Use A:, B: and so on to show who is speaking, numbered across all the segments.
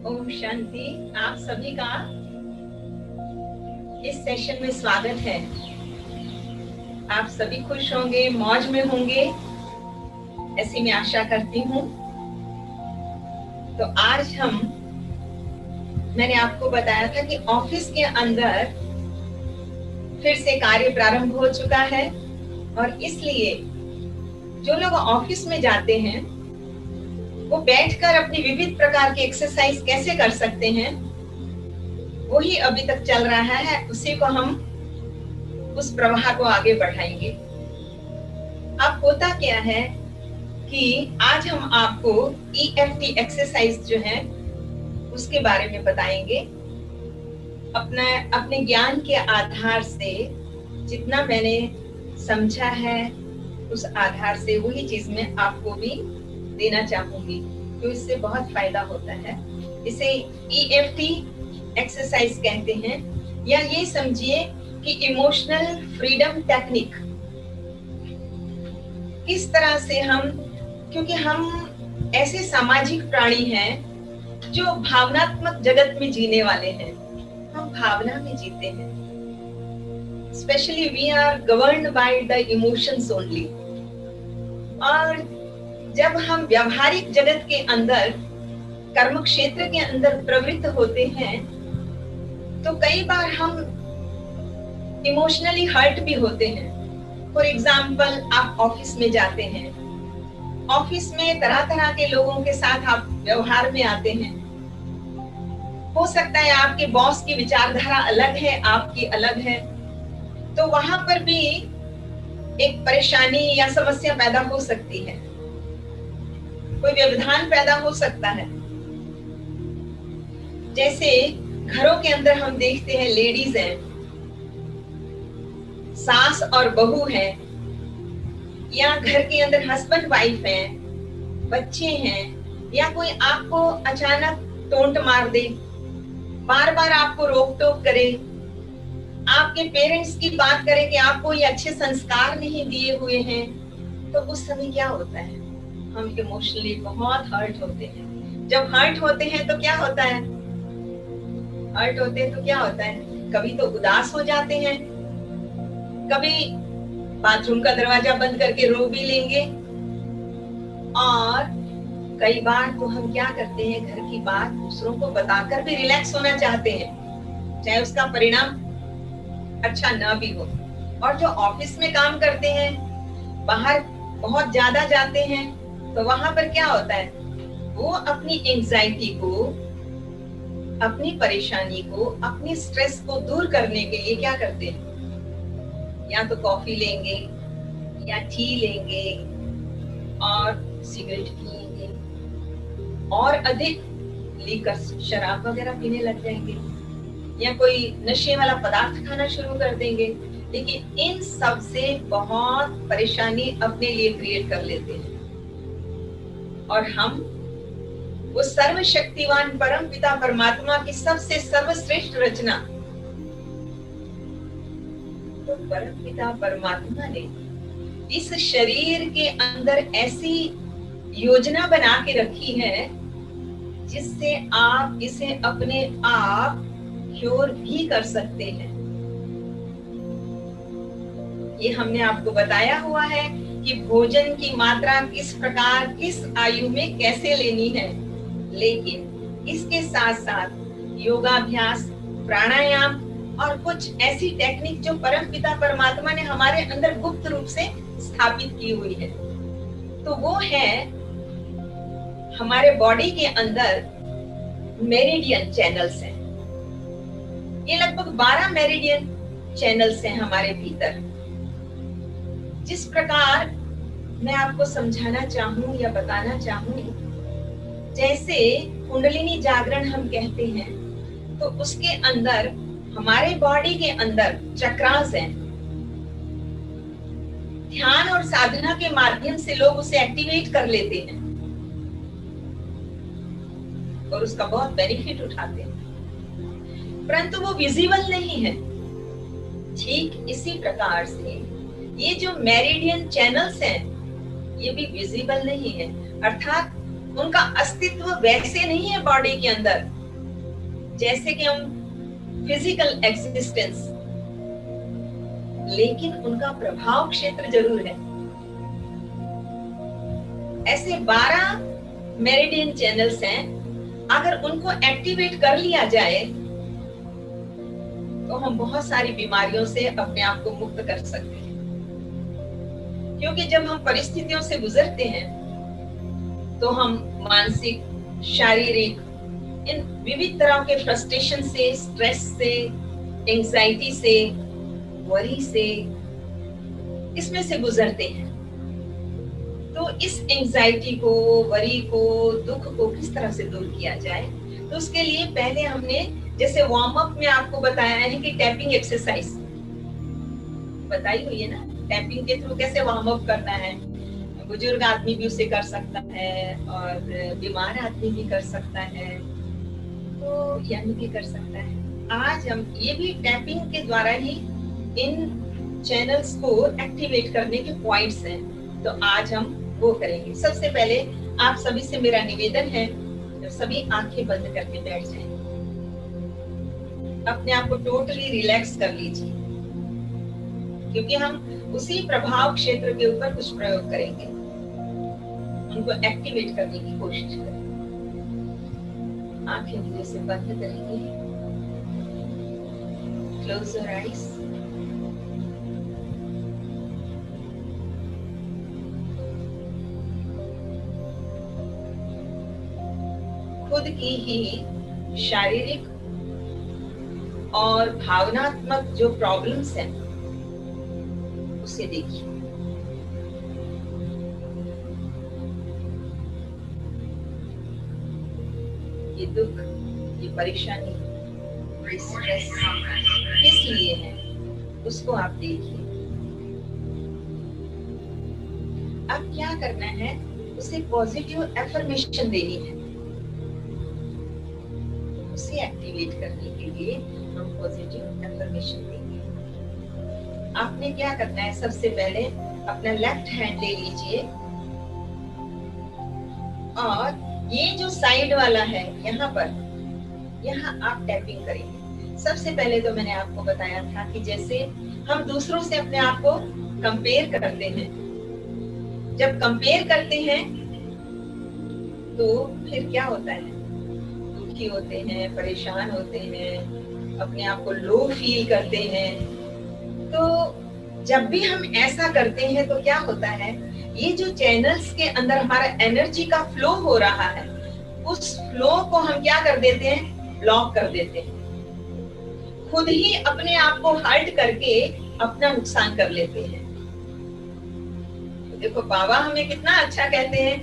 A: ओम शांति। आप सभी का इस सेशन में स्वागत है। आप सभी खुश होंगे, मौज में होंगे, ऐसी मैं आशा करती हूँ। तो आज मैंने आपको बताया था कि ऑफिस के अंदर फिर से कार्य प्रारंभ हो चुका है और इसलिए जो लोग ऑफिस में जाते हैं वो बैठकर अपनी विविध प्रकार की एक्सरसाइज कैसे कर सकते हैं, वही अभी तक चल रहा है। उसी को हम उस प्रवाह को आगे बढ़ाएंगे। अब होता क्या है कि आज हम आपको EFT एक्सरसाइज जो है उसके बारे में बताएंगे। अपने ज्ञान के आधार से जितना मैंने समझा है उस आधार से वही चीज मैं आपको भी देना चाहूंगी, तो इससे बहुत फायदा होता है। इसे EFT एक्सरसाइज कहते हैं, या ये समझिए कि इमोशनल फ्रीडम टेक्निक। किस तरह से क्योंकि हम ऐसे सामाजिक प्राणी हैं जो भावनात्मक जगत में जीने वाले हैं, हम भावना में जीते हैं। Specially we are governed by the emotions only. और जब हम व्यवहारिक जगत के अंदर, कर्म क्षेत्र के अंदर प्रवृत्त होते हैं तो कई बार हम इमोशनली हर्ट भी होते हैं। फॉर एग्जाम्पल, आप ऑफिस में जाते हैं, ऑफिस में तरह तरह के लोगों के साथ आप व्यवहार में आते हैं। हो सकता है आपके बॉस की विचारधारा अलग है, आपकी अलग है, तो वहां पर भी एक परेशानी या समस्या पैदा हो सकती है, कोई व्यवधान पैदा हो सकता है। जैसे घरों के अंदर हम देखते हैं, लेडीज हैं, सास और बहू है, या घर के अंदर हस्बैंड वाइफ है, बच्चे हैं, या कोई आपको अचानक टोंट मार दे, बार बार आपको रोक टोक करे, आपके पेरेंट्स की बात करें कि आपको ये अच्छे संस्कार नहीं दिए हुए हैं, तो उस समय क्या होता है, हम इमोशनली बहुत हर्ट होते हैं। जब हर्ट होते हैं तो क्या होता है, हर्ट होते हैं तो क्या होता है, कभी तो उदास हो जाते हैं, कभी बाथरूम का दरवाजा बंद करके रो भी लेंगे, और कई बार तो हम क्या करते हैं, घर की बात दूसरों को बताकर भी रिलैक्स होना चाहते हैं, चाहे उसका परिणाम अच्छा ना भी हो। और जो ऑफिस में काम करते हैं, बाहर बहुत ज्यादा जाते हैं, तो वहां पर क्या होता है, वो अपनी एंजाइटी को, अपनी परेशानी को, अपनी स्ट्रेस को दूर करने के लिए क्या करते हैं, या तो कॉफी लेंगे या टी लेंगे और सिगरेट पिएंगे और अधिक लीकर, शराब वगैरह पीने लग जाएंगे, या कोई नशे वाला पदार्थ खाना शुरू कर देंगे। लेकिन इन सब से बहुत परेशानी अपने लिए क्रिएट कर लेते हैं, और हम वो सर्वशक्तिवान परम पिता परमात्मा की सबसे सर्वश्रेष्ठ रचना, तो परम पिता परमात्मा ने इस शरीर के अंदर ऐसी योजना बना के रखी है जिससे आप इसे अपने आप क्योर भी कर सकते हैं। ये हमने आपको बताया हुआ है कि भोजन की मात्रा किस प्रकार, किस आयु में कैसे लेनी है, लेकिन इसके साथ साथ योगाभ्यास, प्राणायाम और कुछ ऐसी टेक्निक जो परम पिता परमात्मा ने हमारे अंदर गुप्त रूप से स्थापित की हुई है। तो वो है हमारे बॉडी के अंदर मेरिडियन चैनल्स हैं। ये लगभग 12 मेरिडियन चैनल्स हैं हमारे भीतर। जिस प्रकार मैं आपको समझाना चाहूं या बताना चाहूं, जैसे कुंडलिनी जागरण हम कहते हैं, तो उसके अंदर हमारे बॉडी के अंदर चक्रास हैं। ध्यान और साधना के माध्यम से लोग उसे एक्टिवेट कर लेते हैं और उसका बहुत बेनिफिट उठाते हैं, परंतु वो विजिबल नहीं है। ठीक इसी प्रकार से ये जो मेरिडियन चैनल्स हैं, ये भी विजिबल नहीं है, अर्थात उनका अस्तित्व वैसे नहीं है बॉडी के अंदर जैसे कि हम फिजिकल एग्जिस्टेंस, लेकिन उनका प्रभाव क्षेत्र जरूर है। ऐसे 12 मेरिडियन चैनल्स हैं, अगर उनको एक्टिवेट कर लिया जाए तो हम बहुत सारी बीमारियों से अपने आप को मुक्त कर सकते हैं। क्योंकि जब हम परिस्थितियों से गुजरते हैं तो हम मानसिक, शारीरिक, इन विविध तरह के फ्रस्ट्रेशन से, स्ट्रेस से, एंजाइटी से, वरी से, इसमें से गुजरते हैं। तो इस एंजाइटी को, वरी को, दुख को किस तरह से दूर किया जाए, तो उसके लिए पहले हमने जैसे वार्म अप में आपको बताया है कि टैपिंग एक्सरसाइज बताई हुई है ना, टैपिंग के थ्रू कैसे वार्म अप करना है। बुजुर्ग आदमी भी उसे कर सकता है और बीमार आदमी भी कर सकता है, तो यंग भी कर सकता है। आज हम ये भी टैपिंग के द्वारा ही इन चैनल्स को एक्टिवेट करने के पॉइंट्स हैं, तो आज हम वो करेंगे। सबसे पहले आप सभी से मेरा निवेदन है, सभी आंखें बंद करके बैठ जाएं, अपने आप को टोटली रिलैक्स कर लीजिए, क्योंकि हम उसी प्रभाव क्षेत्र के ऊपर कुछ प्रयोग करेंगे, उनको एक्टिवेट करने की कोशिश करेंगे। आंखें धीरे से बंद करेंगे, क्लोज योर आईज। खुद की ही शारीरिक और भावनात्मक जो प्रॉब्लम्स हैं उसे देखिए। ये दुख, ये परेशानी, ये स्ट्रेस किस लिए है, उसको आप देखिए। अब क्या करना है, उसे पॉजिटिव एफर्मेशन देनी है। उसे एक्टिवेट करने के लिए हम पॉजिटिव एफर्मेशन देंगे। आपने क्या करना है, सबसे पहले अपना लेफ्ट हैंड ले लीजिए और ये जो साइड वाला है यहाँ पर, यहाँ आप टैपिंग करेंगे। सबसे पहले तो मैंने आपको बताया था कि जैसे हम दूसरों से अपने आप को कंपेयर करते हैं, जब कंपेयर करते हैं तो फिर क्या होता है, दुखी होते हैं, परेशान होते हैं, अपने आप को लो फील करते हैं। तो जब भी हम ऐसा करते हैं तो क्या होता है, ये जो चैनल्स के अंदर हमारा एनर्जी का फ्लो हो रहा है, उस फ्लो को हम क्या कर देते हैं, ब्लॉक कर देते हैं। खुद ही अपने आप को हर्ट करके अपना नुकसान कर लेते हैं। देखो बाबा हमें कितना अच्छा कहते हैं,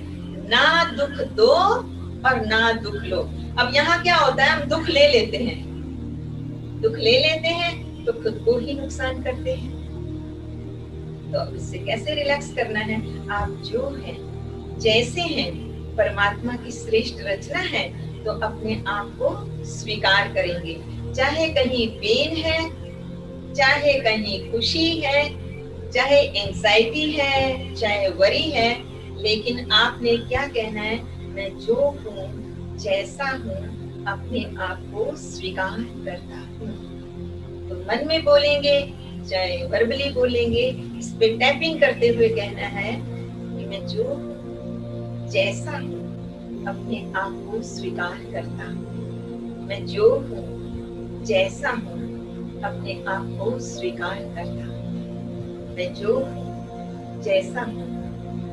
A: ना दुख दो और ना दुख लो। अब यहाँ क्या होता है, हम दुख ले लेते हैं, दुख ले लेते हैं तो खुद को ही नुकसान करते हैं। तो अब इससे कैसे रिलैक्स करना है, आप जो हैं, जैसे हैं, परमात्मा की श्रेष्ठ रचना है, तो अपने आप को स्वीकार करेंगे। चाहे कहीं पेन है, चाहे कहीं खुशी है, चाहे एंजाइटी है, चाहे वरी है, लेकिन आपने क्या कहना है, मैं जो हूँ, जैसा हूँ, अपने आप को स्वीकार करता हूँ। तो मन में बोलेंगे, चाहे वर्बली बोलेंगे, इस पे टैपिंग करते हुए कहना है कि मैं जो हूँ, जैसा हूँ, अपने आप को स्वीकार करता हूँ। मैं जो हूँ, जैसा हूँ, अपने आप को स्वीकार करता हूँ। मैं जो हूँ, जैसा हूँ,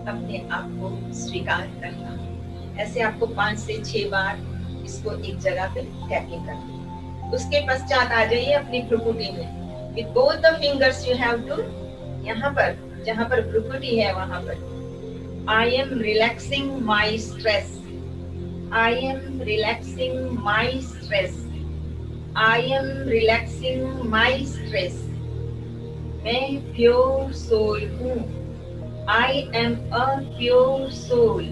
A: अपने आप को स्वीकार करता हूँ। ऐसे आपको 5 से 6 बार इसको एक जगह पे टैपिंग करना है। उसके पश्चात आ जाइए अपनी भ्रुकुटी में। With both the fingers you have to, यहाँ पर जहाँ पर भ्रुकुटी है वहाँ पर, I am relaxing my stress. I am relaxing my stress. I am relaxing my stress. मैं pure soul हूँ. I am a pure soul.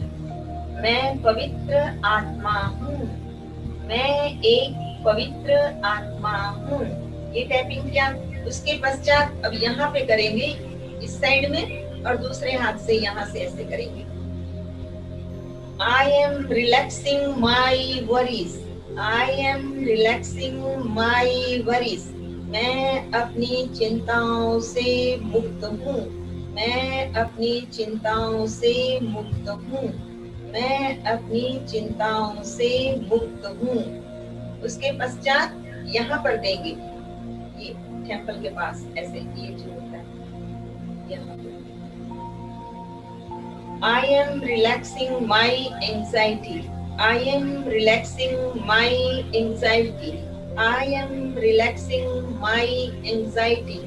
A: मैं पवित्र आत्मा हूँ. मैं एक पवित्र आत्मा हूँ। ये टैपिंग क्या, उसके पश्चात अब यहाँ पे करेंगे इस साइड में और दूसरे हाथ से यहाँ से ऐसे करेंगे। I am relaxing my worries. I am relaxing my worries. मैं अपनी चिंताओं से मुक्त हूँ। मैं अपनी चिंताओं से मुक्त हूँ। मैं अपनी चिंताओं से मुक्त हूँ। उसके पश्चात यहाँ पर देंगे, ये टेम्पल के पास ऐसे ये जो होता है यहाँ पर, I am relaxing my anxiety. I am relaxing my anxiety. I am relaxing my anxiety.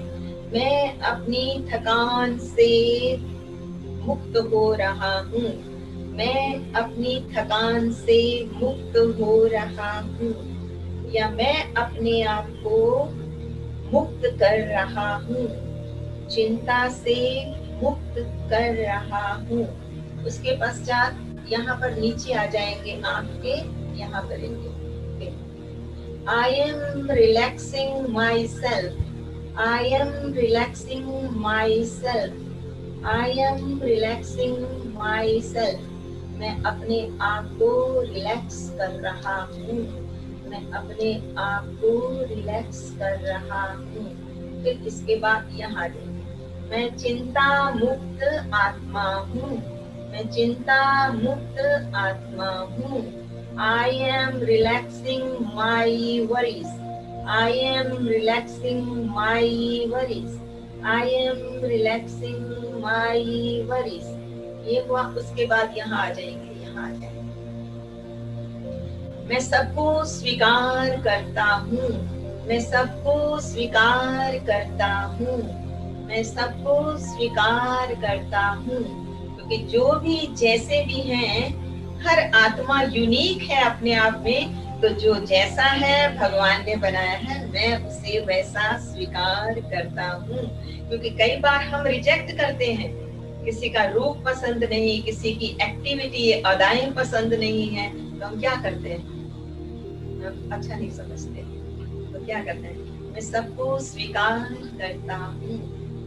A: मैं अपनी थकान से मुक्त हो रहा हूँ। मैं अपनी थकान से मुक्त हो रहा हूँ, या मैं अपने आप को मुक्त कर रहा हूँ, चिंता से मुक्त कर रहा हूँ। उसके पश्चात यहाँ पर नीचे आ जाएंगे, आंख के यहाँ करेंगे। I am relaxing myself. I am relaxing myself. I am relaxing myself. मैं अपने आप को रिलैक्स कर रहा हूँ। मैं अपने आप को रिलैक्स कर रहा हूँ। फिर इसके बाद यहाँ देंगे, मैं चिंता मुक्त आत्मा हूँ। मैं चिंता मुक्त आत्मा हूँ। I am relaxing my worries. I am relaxing my worries. I am relaxing my worries. ये हुआ। उसके बाद यहाँ आ जाएंगे, यहाँ आ जाएंगे, मैं सबको स्वीकार करता हूँ। मैं सबको स्वीकार करता हूँ। मैं सबको स्वीकार करता हूँ, क्योंकि जो भी जैसे भी हैं, हर आत्मा यूनिक है अपने आप में। तो जो जैसा है भगवान ने बनाया है, मैं उसे वैसा स्वीकार करता हूँ। क्योंकि कई बार हम रिजेक्ट करते हैं, किसी का रूप पसंद नहीं, किसी की एक्टिविटी अदाएं पसंद नहीं है, तो हम क्या करते हैं, हम अच्छा नहीं समझते, तो क्या करते हैं, मैं सबको स्वीकार करता हूँ।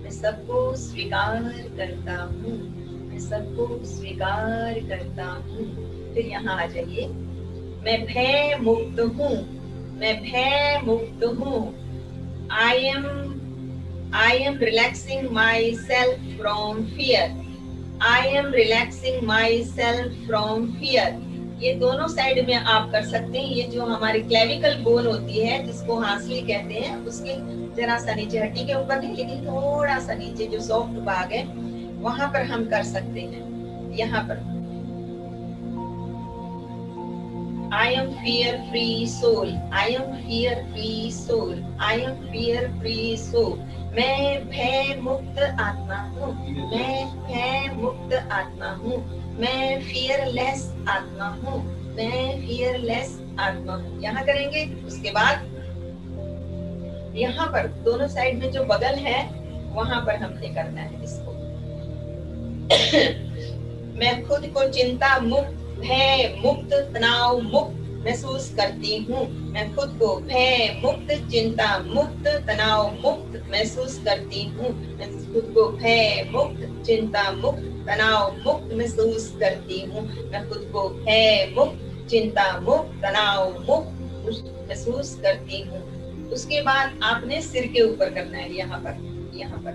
A: मैं सबको स्वीकार करता हूँ। मैं सबको स्वीकार करता हूँ। फिर यहाँ आ जाइए, मैं भय मुक्त हूँ। मैं भय मुक्त हूँ। I am relaxing myself from fear. I am relaxing myself from fear. ये दोनों साइड में आप कर सकते हैं। ये जो हमारी क्लेविकल बोन होती है, जिसको हांसली कहते हैं, उसके जरा सा नीचे, हड्डी के ऊपर नहीं, लेकिन थोड़ा सा नीचे जो सॉफ्ट भाग है, वहां पर हम कर सकते हैं। यहाँ पर I am fear free soul. I am fear free soul. I am fear free soul. मैं भय मुक्त आत्मा हूँ। मैं भय मुक्त आत्मा हूँ। मैं fearless आत्मा हूँ। मैं fearless आत्मा हूँ। यहाँ करेंगे। उसके बाद यहाँ पर दोनों साइड में जो बगल है, वहां पर हमने करना है इसको। मैं खुद को चिंता मुक्त, भय मुक्त, तनाव मुक्त महसूस करती हूँ। मैं खुद को भय मुक्त, चिंता मुक्त, तनाव मुक्त महसूस करती हूँ। मैं खुद को भय मुक्त, चिंता मुक्त, तनाव मुक्त महसूस करती हूँ। मैं खुद को भय मुक्त, चिंता मुक्त, तनाव मुक्त महसूस करती हूँ। उसके बाद आपने सिर के ऊपर करना है, यहाँ पर।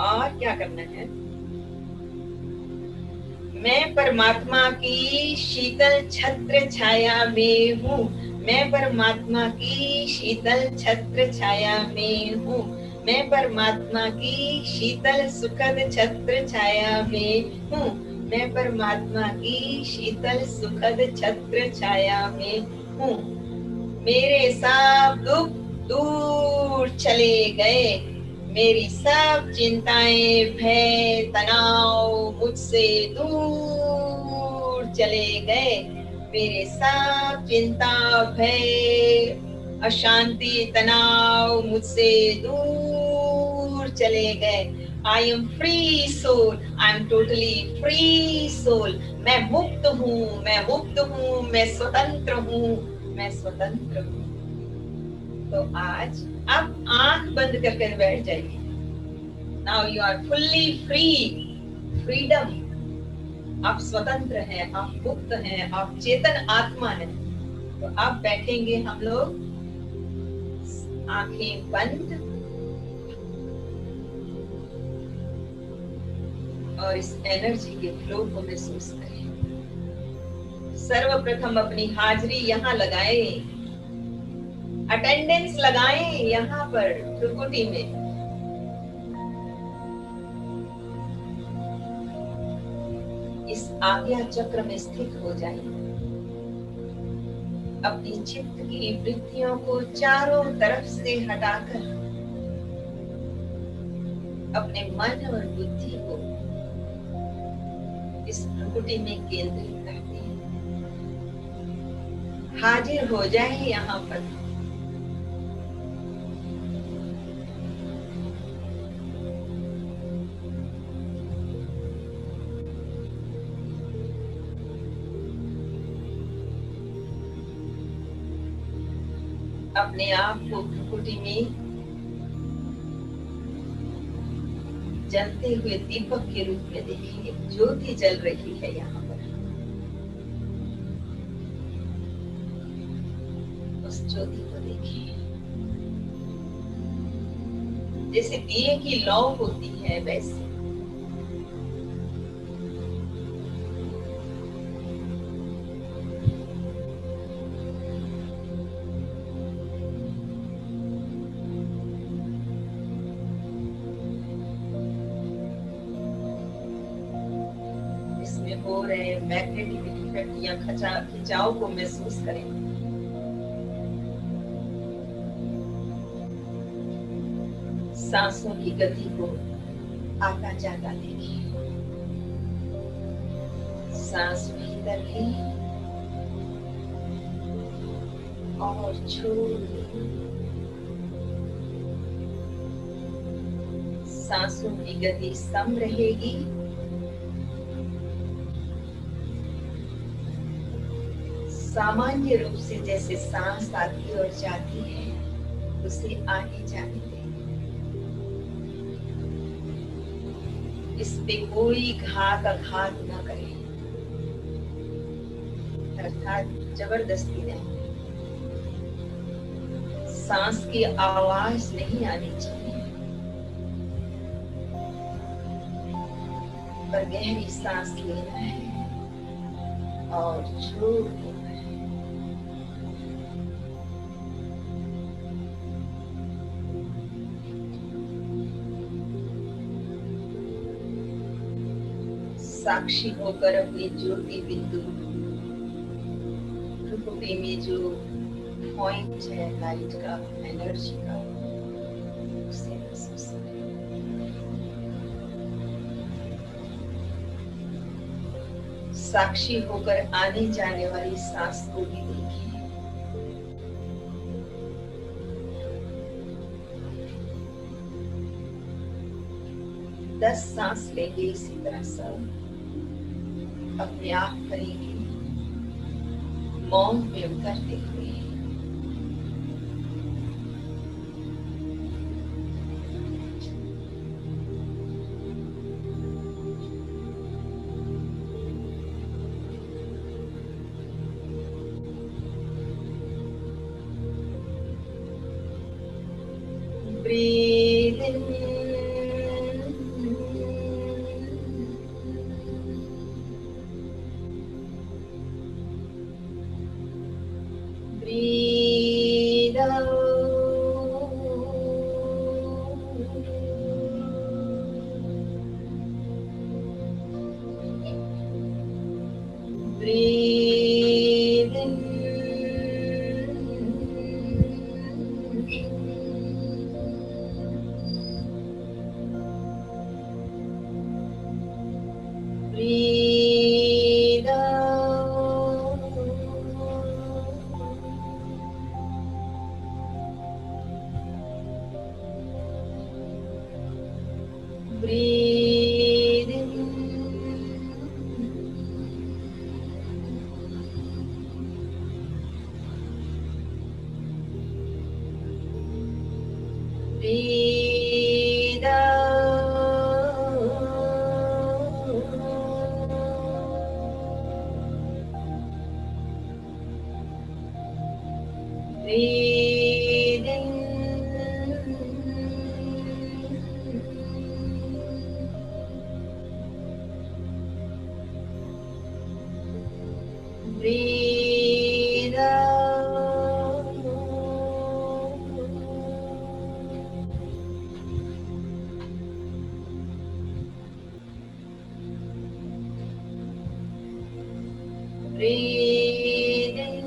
A: और क्या करना है, मैं परमात्मा की शीतल छत्र छाया में हूँ। मैं परमात्मा की शीतल छत्र छाया में हूँ। मैं परमात्मा की शीतल सुखद छत्र छाया में हूँ। मैं परमात्मा की शीतल सुखद छत्र छाया में हूँ। मेरे सब दुख दूर चले गए। मेरी सब चिंताएं, भय, तनाव मुझसे दूर चले गए। मेरे सब चिंता, भय, अशांति, तनाव मुझसे दूर चले गए। I am free soul. I am totally free soul. मैं मुक्त हूँ, मैं मुक्त हूँ, मैं स्वतंत्र हूँ, मैं स्वतंत्र हूँ। तो आज अब आंख बंद करके बैठ जाइए। Now you are fully free, freedom. आप स्वतंत्र हैं, आप मुक्त हैं, आप चेतन आत्मा हैं। तो अब बैठेंगे हम लोग आंखें बंद और इस एनर्जी के फ्लो को महसूस करें। सर्वप्रथम अपनी हाजिरी यहाँ लगाए, अटेंडेंस लगाएं यहाँ पर त्रिकुटी में। इस आज्ञा चक्र में स्थित हो जाएं। अपनी चित्त की वृत्तियों को चारों तरफ से हटाकर अपने मन और बुद्धि को इस प्रकृति में केंद्रित करते हैं। हाजिर हो जाए यहाँ पर। अपने आप को प्रकृति में जलते हुए दीपक के रूप में देखिए। ज्योति जल रही है यहाँ पर। उस ज्योति को देखिए। जैसे दिए की लौ होती है वैसे हो रहे मैग्नेटिक इफेक्ट या खिंचाव को महसूस करें। सांसों की गति को आता जाता देखिए। सांस भीतर ली और छोड़ दी। सांसों की गति सम रहेगी। सामान्य रूप से जैसे सांस आती और जाती है उसे आने जाने दें। इस पे कोई घात आघात न करें, अर्थात जबरदस्ती नहीं। सांस की आवाज नहीं आनी चाहिए, पर गहरी सांस लेना है और छोड़ देना है। साक्षी होकर अपनी ज्योति बिंदु प्रकृति में जो पॉइंट है लाइट का, एनर्जी का, उसे महसूस करें। साक्षी होकर आने जाने वाली सांस को भी देखिए। 10 सांस लेंगे इसी तरह सब अपने आप करेंगे, मौन में उतरते हुए। Breathe in. Breathe out. Breathe in. Breathe out. Breathe in. Breathe in. Breathe out. Breathe in.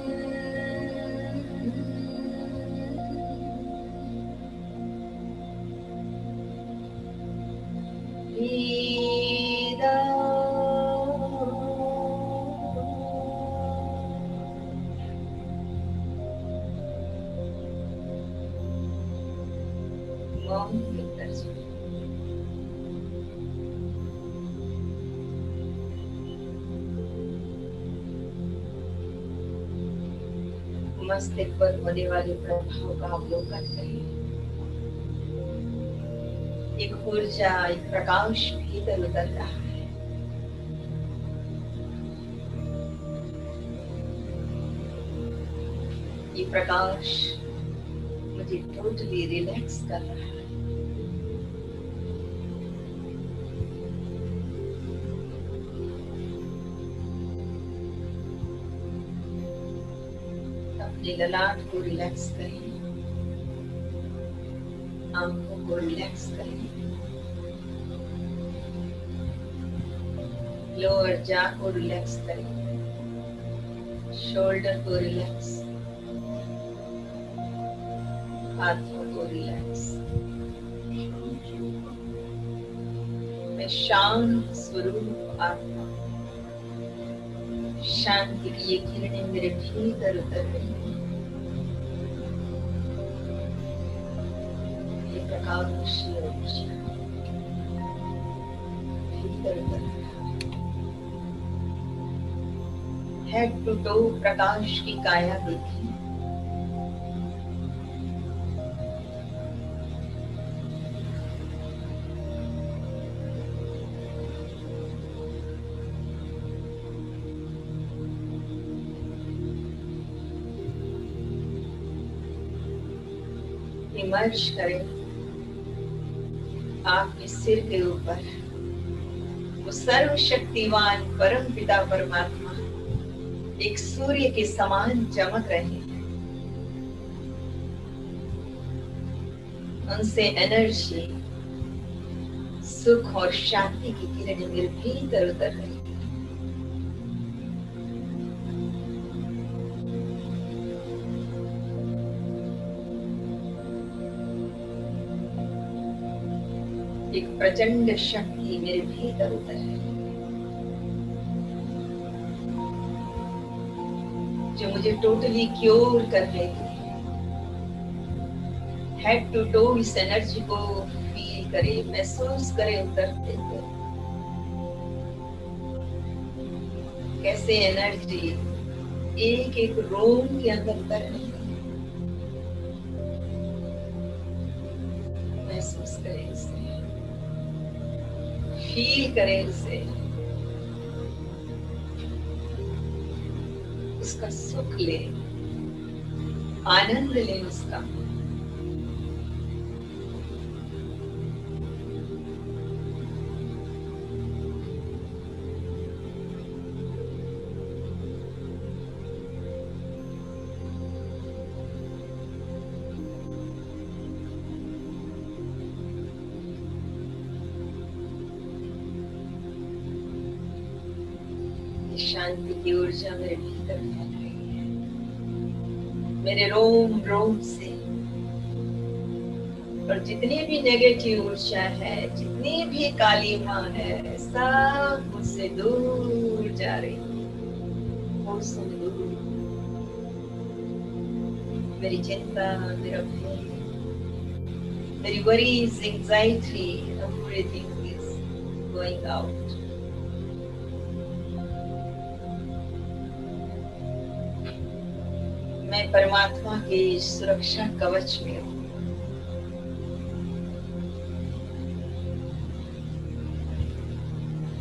A: Breathe out. मौन के दर्शन। मस्तिष्क पर होने वाले प्रभाव का अवलोकन करें। एक ऊर्जा, एक प्रकाश भीतर उतर रहा है। ये प्रकाश मुझे टोटली रिलैक्स कर रहा है। अपने ललाट को रिलैक्स करें, आंखों को रिलैक्स करें, लोअर जा को रिलैक्स करें, शोल्डर को रिलैक्स, हाथों को रिलैक्स। मैं शांत स्वरूप आत्मा, शांति की ये किरणें मेरे भीतर उतर रही हैं। ये प्रकाश भीतर उतर रहा है। हेड टू टो प्रकाश की काया देखिए। इमर्ज करें आपके सिर के ऊपर वो सर्वशक्तिवान परम पिता परमात्मा एक सूर्य के समान चमक रहे हैं। उनसे एनर्जी, सुख और शांति की किरणें मेरे भीतर उतर रही हैं। एक प्रचंड शक्ति मेरे भीतर उतर है जो मुझे टोटली क्योर कर लेती है। हेड टू टो इस एनर्जी को फील करे, महसूस करे उतरते हुए। कैसे एनर्जी एक एक रोम के अंदर उतर रही है। महसूस करे इसे, फील करें इसे, उसका सुख ले, आनंद ले उसका। शांति की ऊर्जा मेरे भीतर फैल रही है, मेरे रोम रोम से। और जितनी भी नेगेटिव ऊर्जा है, जितनी भी कालीमा है, सब मुझसे दूर जा रही है, मुझसे दूर। मेरी चिंता, मेरा भय, मेरी worries, anxiety, everything is going out. मैं परमात्मा के सुरक्षा कवच में हूँ।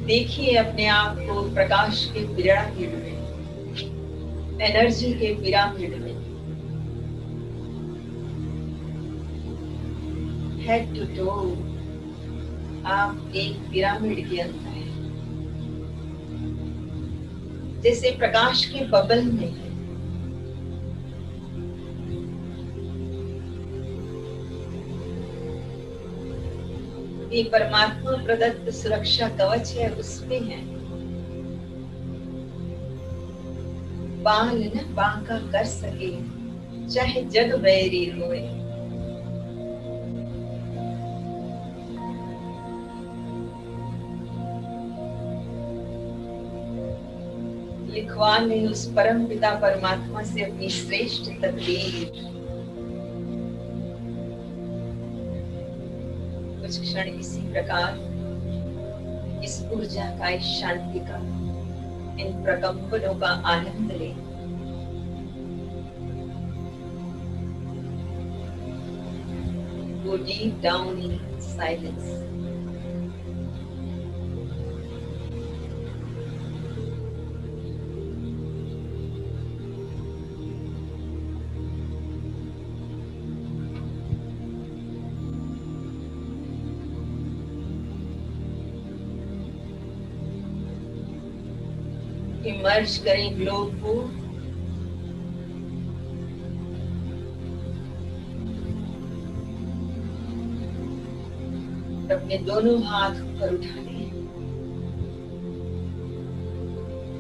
A: देखिए अपने आप को प्रकाश के पिरामिड में, एनर्जी के पिरामिड में। हेड टू टो आप एक पिरामिड के अंदर हैं, जैसे प्रकाश के बबल में है। ये परमात्मा प्रदत्त सुरक्षा कवच है, उसमें है। बाल न बांका कर सके चाहे जग बैरी होए, लिखवा ले उस परम पिता परमात्मा से अपनी श्रेष्ठ तकदीर। कुछ क्षण इसी प्रकार इस ऊर्जा का, इस शांति का, इन प्रकंपनों का आनंद ले। Go deep down in silence. Emerge करें ग्लोब को अपने दोनों हाथ ऊपर उठा लें,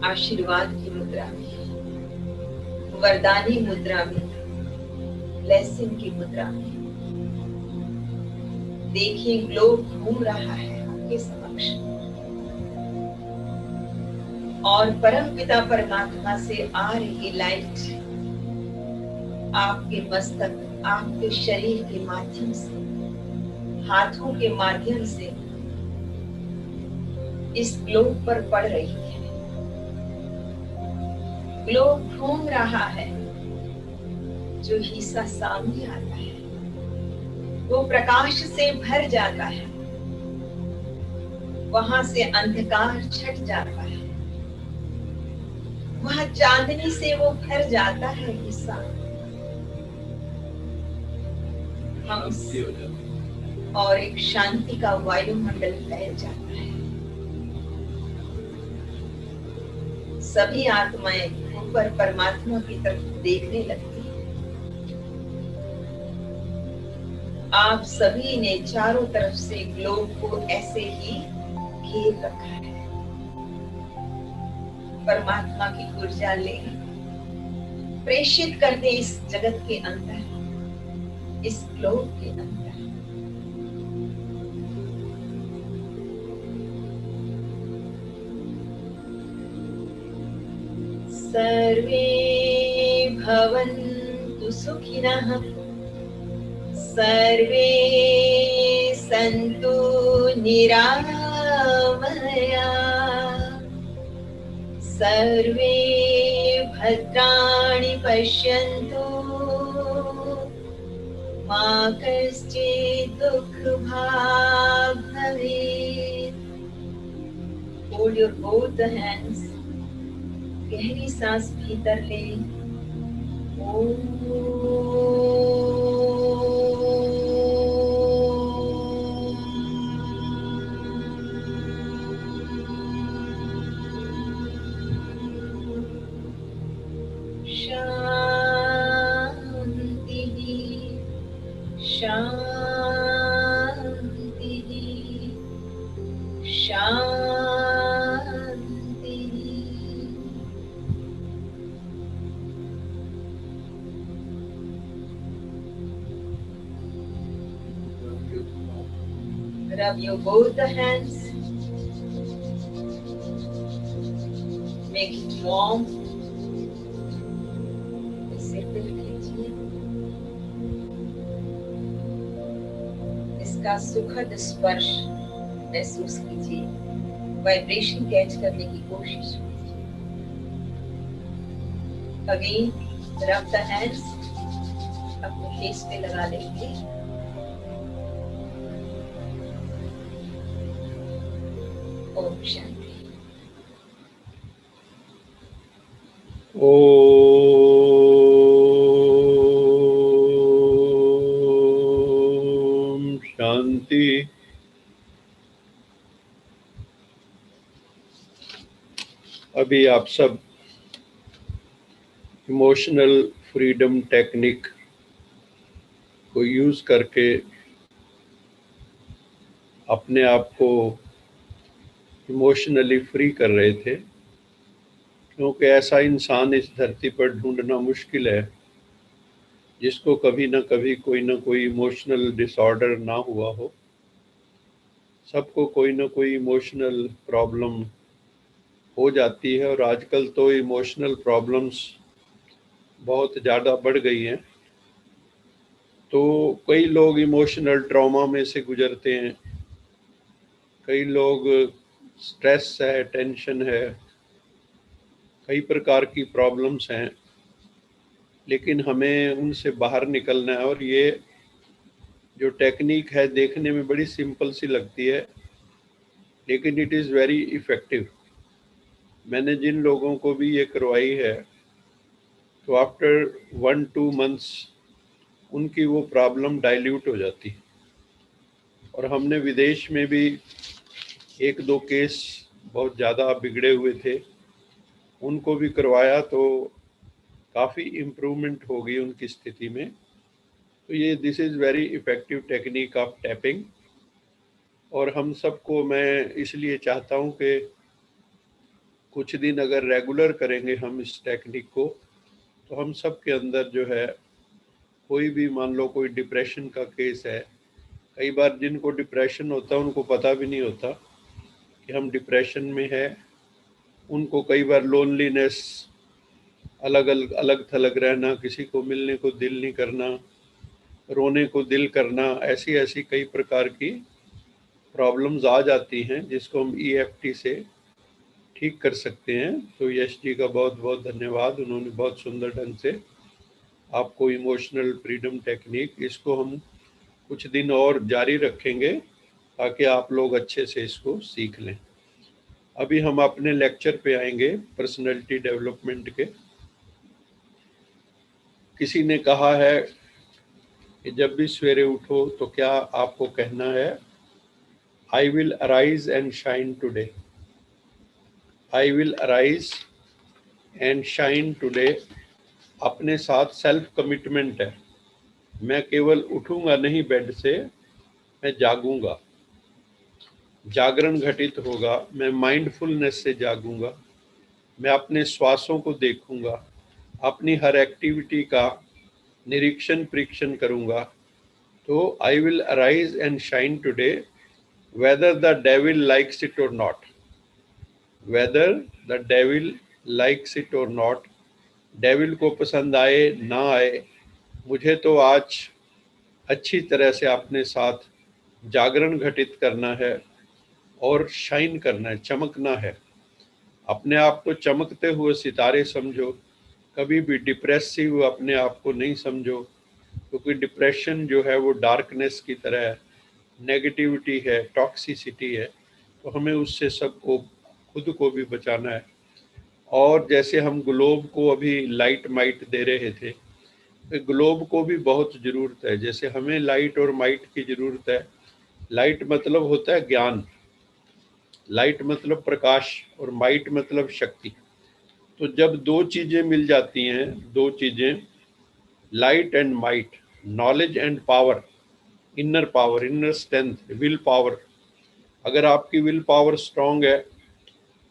A: आशीर्वाद की मुद्रा में, वरदानी मुद्रा में, ब्लेसिंग की मुद्रा में। देखिए ग्लोब घूम रहा है आपके समक्ष और परम पिता परमात्मा से आ रही लाइट आपके मस्तक, आपके शरीर के माध्यम से, हाथों के माध्यम से इस ग्लोब पर पड़ रही है। ग्लोब घूम रहा है, जो हिस्सा सामने आता है वो प्रकाश से भर जाता है, वहां से अंधकार छट जाता है, वहां चांदनी से वो भर जाता है हिस्सा। हम और एक शांति का वायुमंडल फैल जाता है। सभी आत्माएं ऊपर परमात्मा की तरफ देखने लगती हैं। आप सभी ने चारों तरफ से ग्लोब को ऐसे ही घेर रखा है। परमात्मा की ऊर्जा ले, प्रेषित कर दे इस जगत के अंदर, इस ग्लोब के अंदर। सर्वे भवन्तु सुखिनः, सर्वे सन्तु निरामया, सर्वे भद्राणि पश्यन्तु मा कश्चित् दुःखभाग् भवेत्। Hold your both the hands. गहरी सांस भीतर ले। Rub your both the hands. Make it warm. इसे फिर कीजिए। इसका सुखद स्पर्श महसूस कीजिए। वाइब्रेशन कैच करने की कोशिश कीजिए। Again, rub the hands. अपने फेस पे लगा लेंगे। ओम शांति।
B: ओम अभी आप सब इमोशनल फ्रीडम टेक्निक को यूज करके अपने आप को इमोशनली फ्री कर रहे थे, क्योंकि ऐसा इंसान इस धरती पर ढूंढना मुश्किल है जिसको कभी ना कभी कोई ना कोई इमोशनल डिसऑर्डर ना हुआ हो। सबको कोई ना कोई इमोशनल प्रॉब्लम हो जाती है, और आजकल तो इमोशनल प्रॉब्लम्स बहुत ज़्यादा बढ़ गई हैं। तो कई लोग इमोशनल ट्रॉमा में से गुजरते हैं, कई लोग स्ट्रेस है, टेंशन है, कई प्रकार की प्रॉब्लम्स हैं, लेकिन हमें उनसे बाहर निकलना है। और ये जो टेक्निक है देखने में बड़ी सिंपल सी लगती है, लेकिन इट इज़ वेरी इफ़ेक्टिव। मैंने जिन लोगों को भी ये करवाई है, तो आफ्टर 1-2 मंथ्स उनकी वो प्रॉब्लम डाइल्यूट हो जाती है। और हमने विदेश में भी 1-2 केस बहुत ज़्यादा बिगड़े हुए थे, उनको भी करवाया, तो काफ़ी इम्प्रूवमेंट हो गई उनकी स्थिति में। तो ये this is very effective technique of tapping. और हम सबको मैं इसलिए चाहता हूँ कि कुछ दिन अगर रेगुलर करेंगे हम इस टेक्निक को, तो हम सब के अंदर जो है, कोई भी मान लो कोई डिप्रेशन का केस है, कई बार जिनको डिप्रेशन होता है उनको पता भी नहीं होता कि हम डिप्रेशन में है। उनको कई बार लोनलीनेस, अलग अलग अलग थलग रहना, किसी को मिलने को दिल नहीं करना, रोने को दिल करना, ऐसी ऐसी कई प्रकार की प्रॉब्लम्स आ जाती हैं जिसको हम EFT से ठीक कर सकते हैं। तो यश जी का बहुत बहुत धन्यवाद, उन्होंने बहुत सुंदर ढंग से आपको इमोशनल फ्रीडम टेक्निक, इसको हम कुछ दिन और जारी रखेंगे ताकि आप लोग अच्छे से इसको सीख लें। अभी हम अपने लेक्चर पे आएंगे पर्सनैलिटी डेवलपमेंट के। किसी ने कहा है कि जब भी सवेरे उठो तो क्या आपको कहना है, आई will arise and shine today, I will arise and shine today. अपने साथ सेल्फ कमिटमेंट है, मैं केवल उठूंगा नहीं बेड से, मैं जागूंगा, जागरण घटित होगा, मैं माइंडफुलनेस से जागूंगा, मैं अपने श्वासों को देखूंगा, अपनी हर एक्टिविटी का निरीक्षण परीक्षण करूंगा। तो I will arise and shine today whether the devil likes it or not, whether the devil likes it or not. Devil को पसंद आए ना आए, मुझे तो आज अच्छी तरह से अपने साथ जागरण घटित करना है और शाइन करना है, चमकना है। अपने आप को चमकते हुए सितारे समझो, कभी भी डिप्रेसिव अपने आप को नहीं समझो, क्योंकि डिप्रेशन जो है वो डार्कनेस की तरह है, नेगेटिविटी है, टॉक्सिसिटी है। तो हमें उससे सबको, खुद को भी बचाना है। और जैसे हम ग्लोब को अभी लाइट माइट दे रहे थे, तो ग्लोब को भी बहुत ज़रूरत है। जैसे हमें लाइट और माइट की ज़रूरत है। लाइट मतलब होता है ज्ञान, लाइट मतलब प्रकाश, और माइट मतलब शक्ति। तो जब दो चीज़ें मिल जाती हैं, दो चीज़ें, light and might, knowledge and power, inner strength, will power. अगर आपकी विल पावर स्ट्रांग है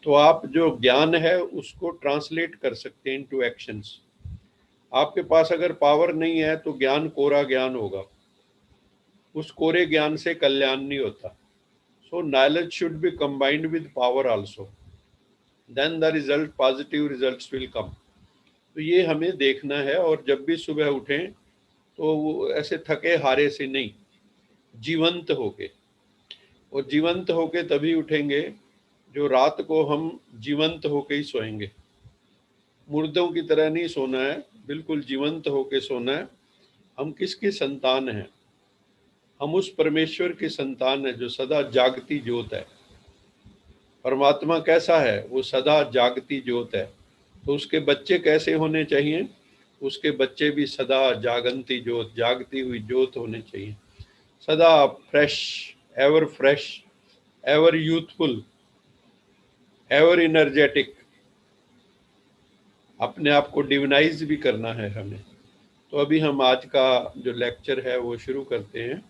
B: तो आप जो ज्ञान है उसको ट्रांसलेट कर सकते हैं इनटू एक्शंस। आपके पास अगर पावर नहीं है तो ज्ञान कोरा ज्ञान होगा, उस कोरे ज्ञान से कल्याण नहीं होता। So knowledge should be combined with power also, then the result, positive results will come. तो ये हमें देखना है। और जब भी सुबह उठें तो वो ऐसे थके हारे से नहीं, जीवंत होके। और जीवंत होके तभी उठेंगे जो रात को हम जीवंत होके ही सोएंगे। मुर्दों की तरह नहीं सोना है, बिल्कुल जीवंत होके सोना है। हम किसकी संतान हैं? हम उस परमेश्वर की संतान है जो सदा जागती ज्योत है। परमात्मा कैसा है? वो सदा जागती ज्योत है। तो उसके बच्चे कैसे होने चाहिए? उसके बच्चे भी सदा जागंती ज्योत, जागती हुई ज्योत होने चाहिए, सदा fresh, ever youthful, ever energetic. अपने आप को डिविनाइज भी करना है हमें। तो अभी हम आज का जो लेक्चर है वो शुरू करते हैं।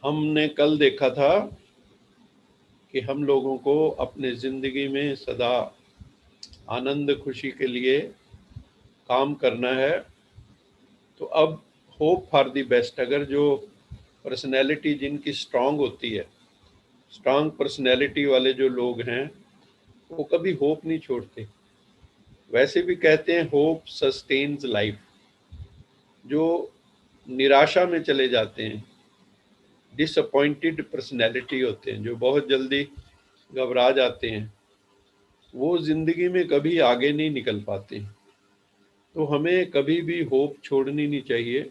B: हमने कल देखा था कि हम लोगों को अपने ज़िंदगी में सदा आनंद खुशी के लिए काम करना है। तो अब होप फॉर द बेस्ट, अगर जो पर्सनैलिटी जिनकी स्ट्रांग होती है, स्ट्रांग पर्सनैलिटी वाले जो लोग हैं, वो कभी होप नहीं छोड़ते। वैसे भी कहते हैं होप सस्टेन्स लाइफ। जो निराशा में चले जाते हैं, डिसअपॉइंटेड पर्सनैलिटी होते हैं, जो बहुत जल्दी घबरा जाते हैं, वो ज़िंदगी में कभी आगे नहीं निकल पाते। तो हमें कभी भी होप छोड़नी नहीं चाहिए,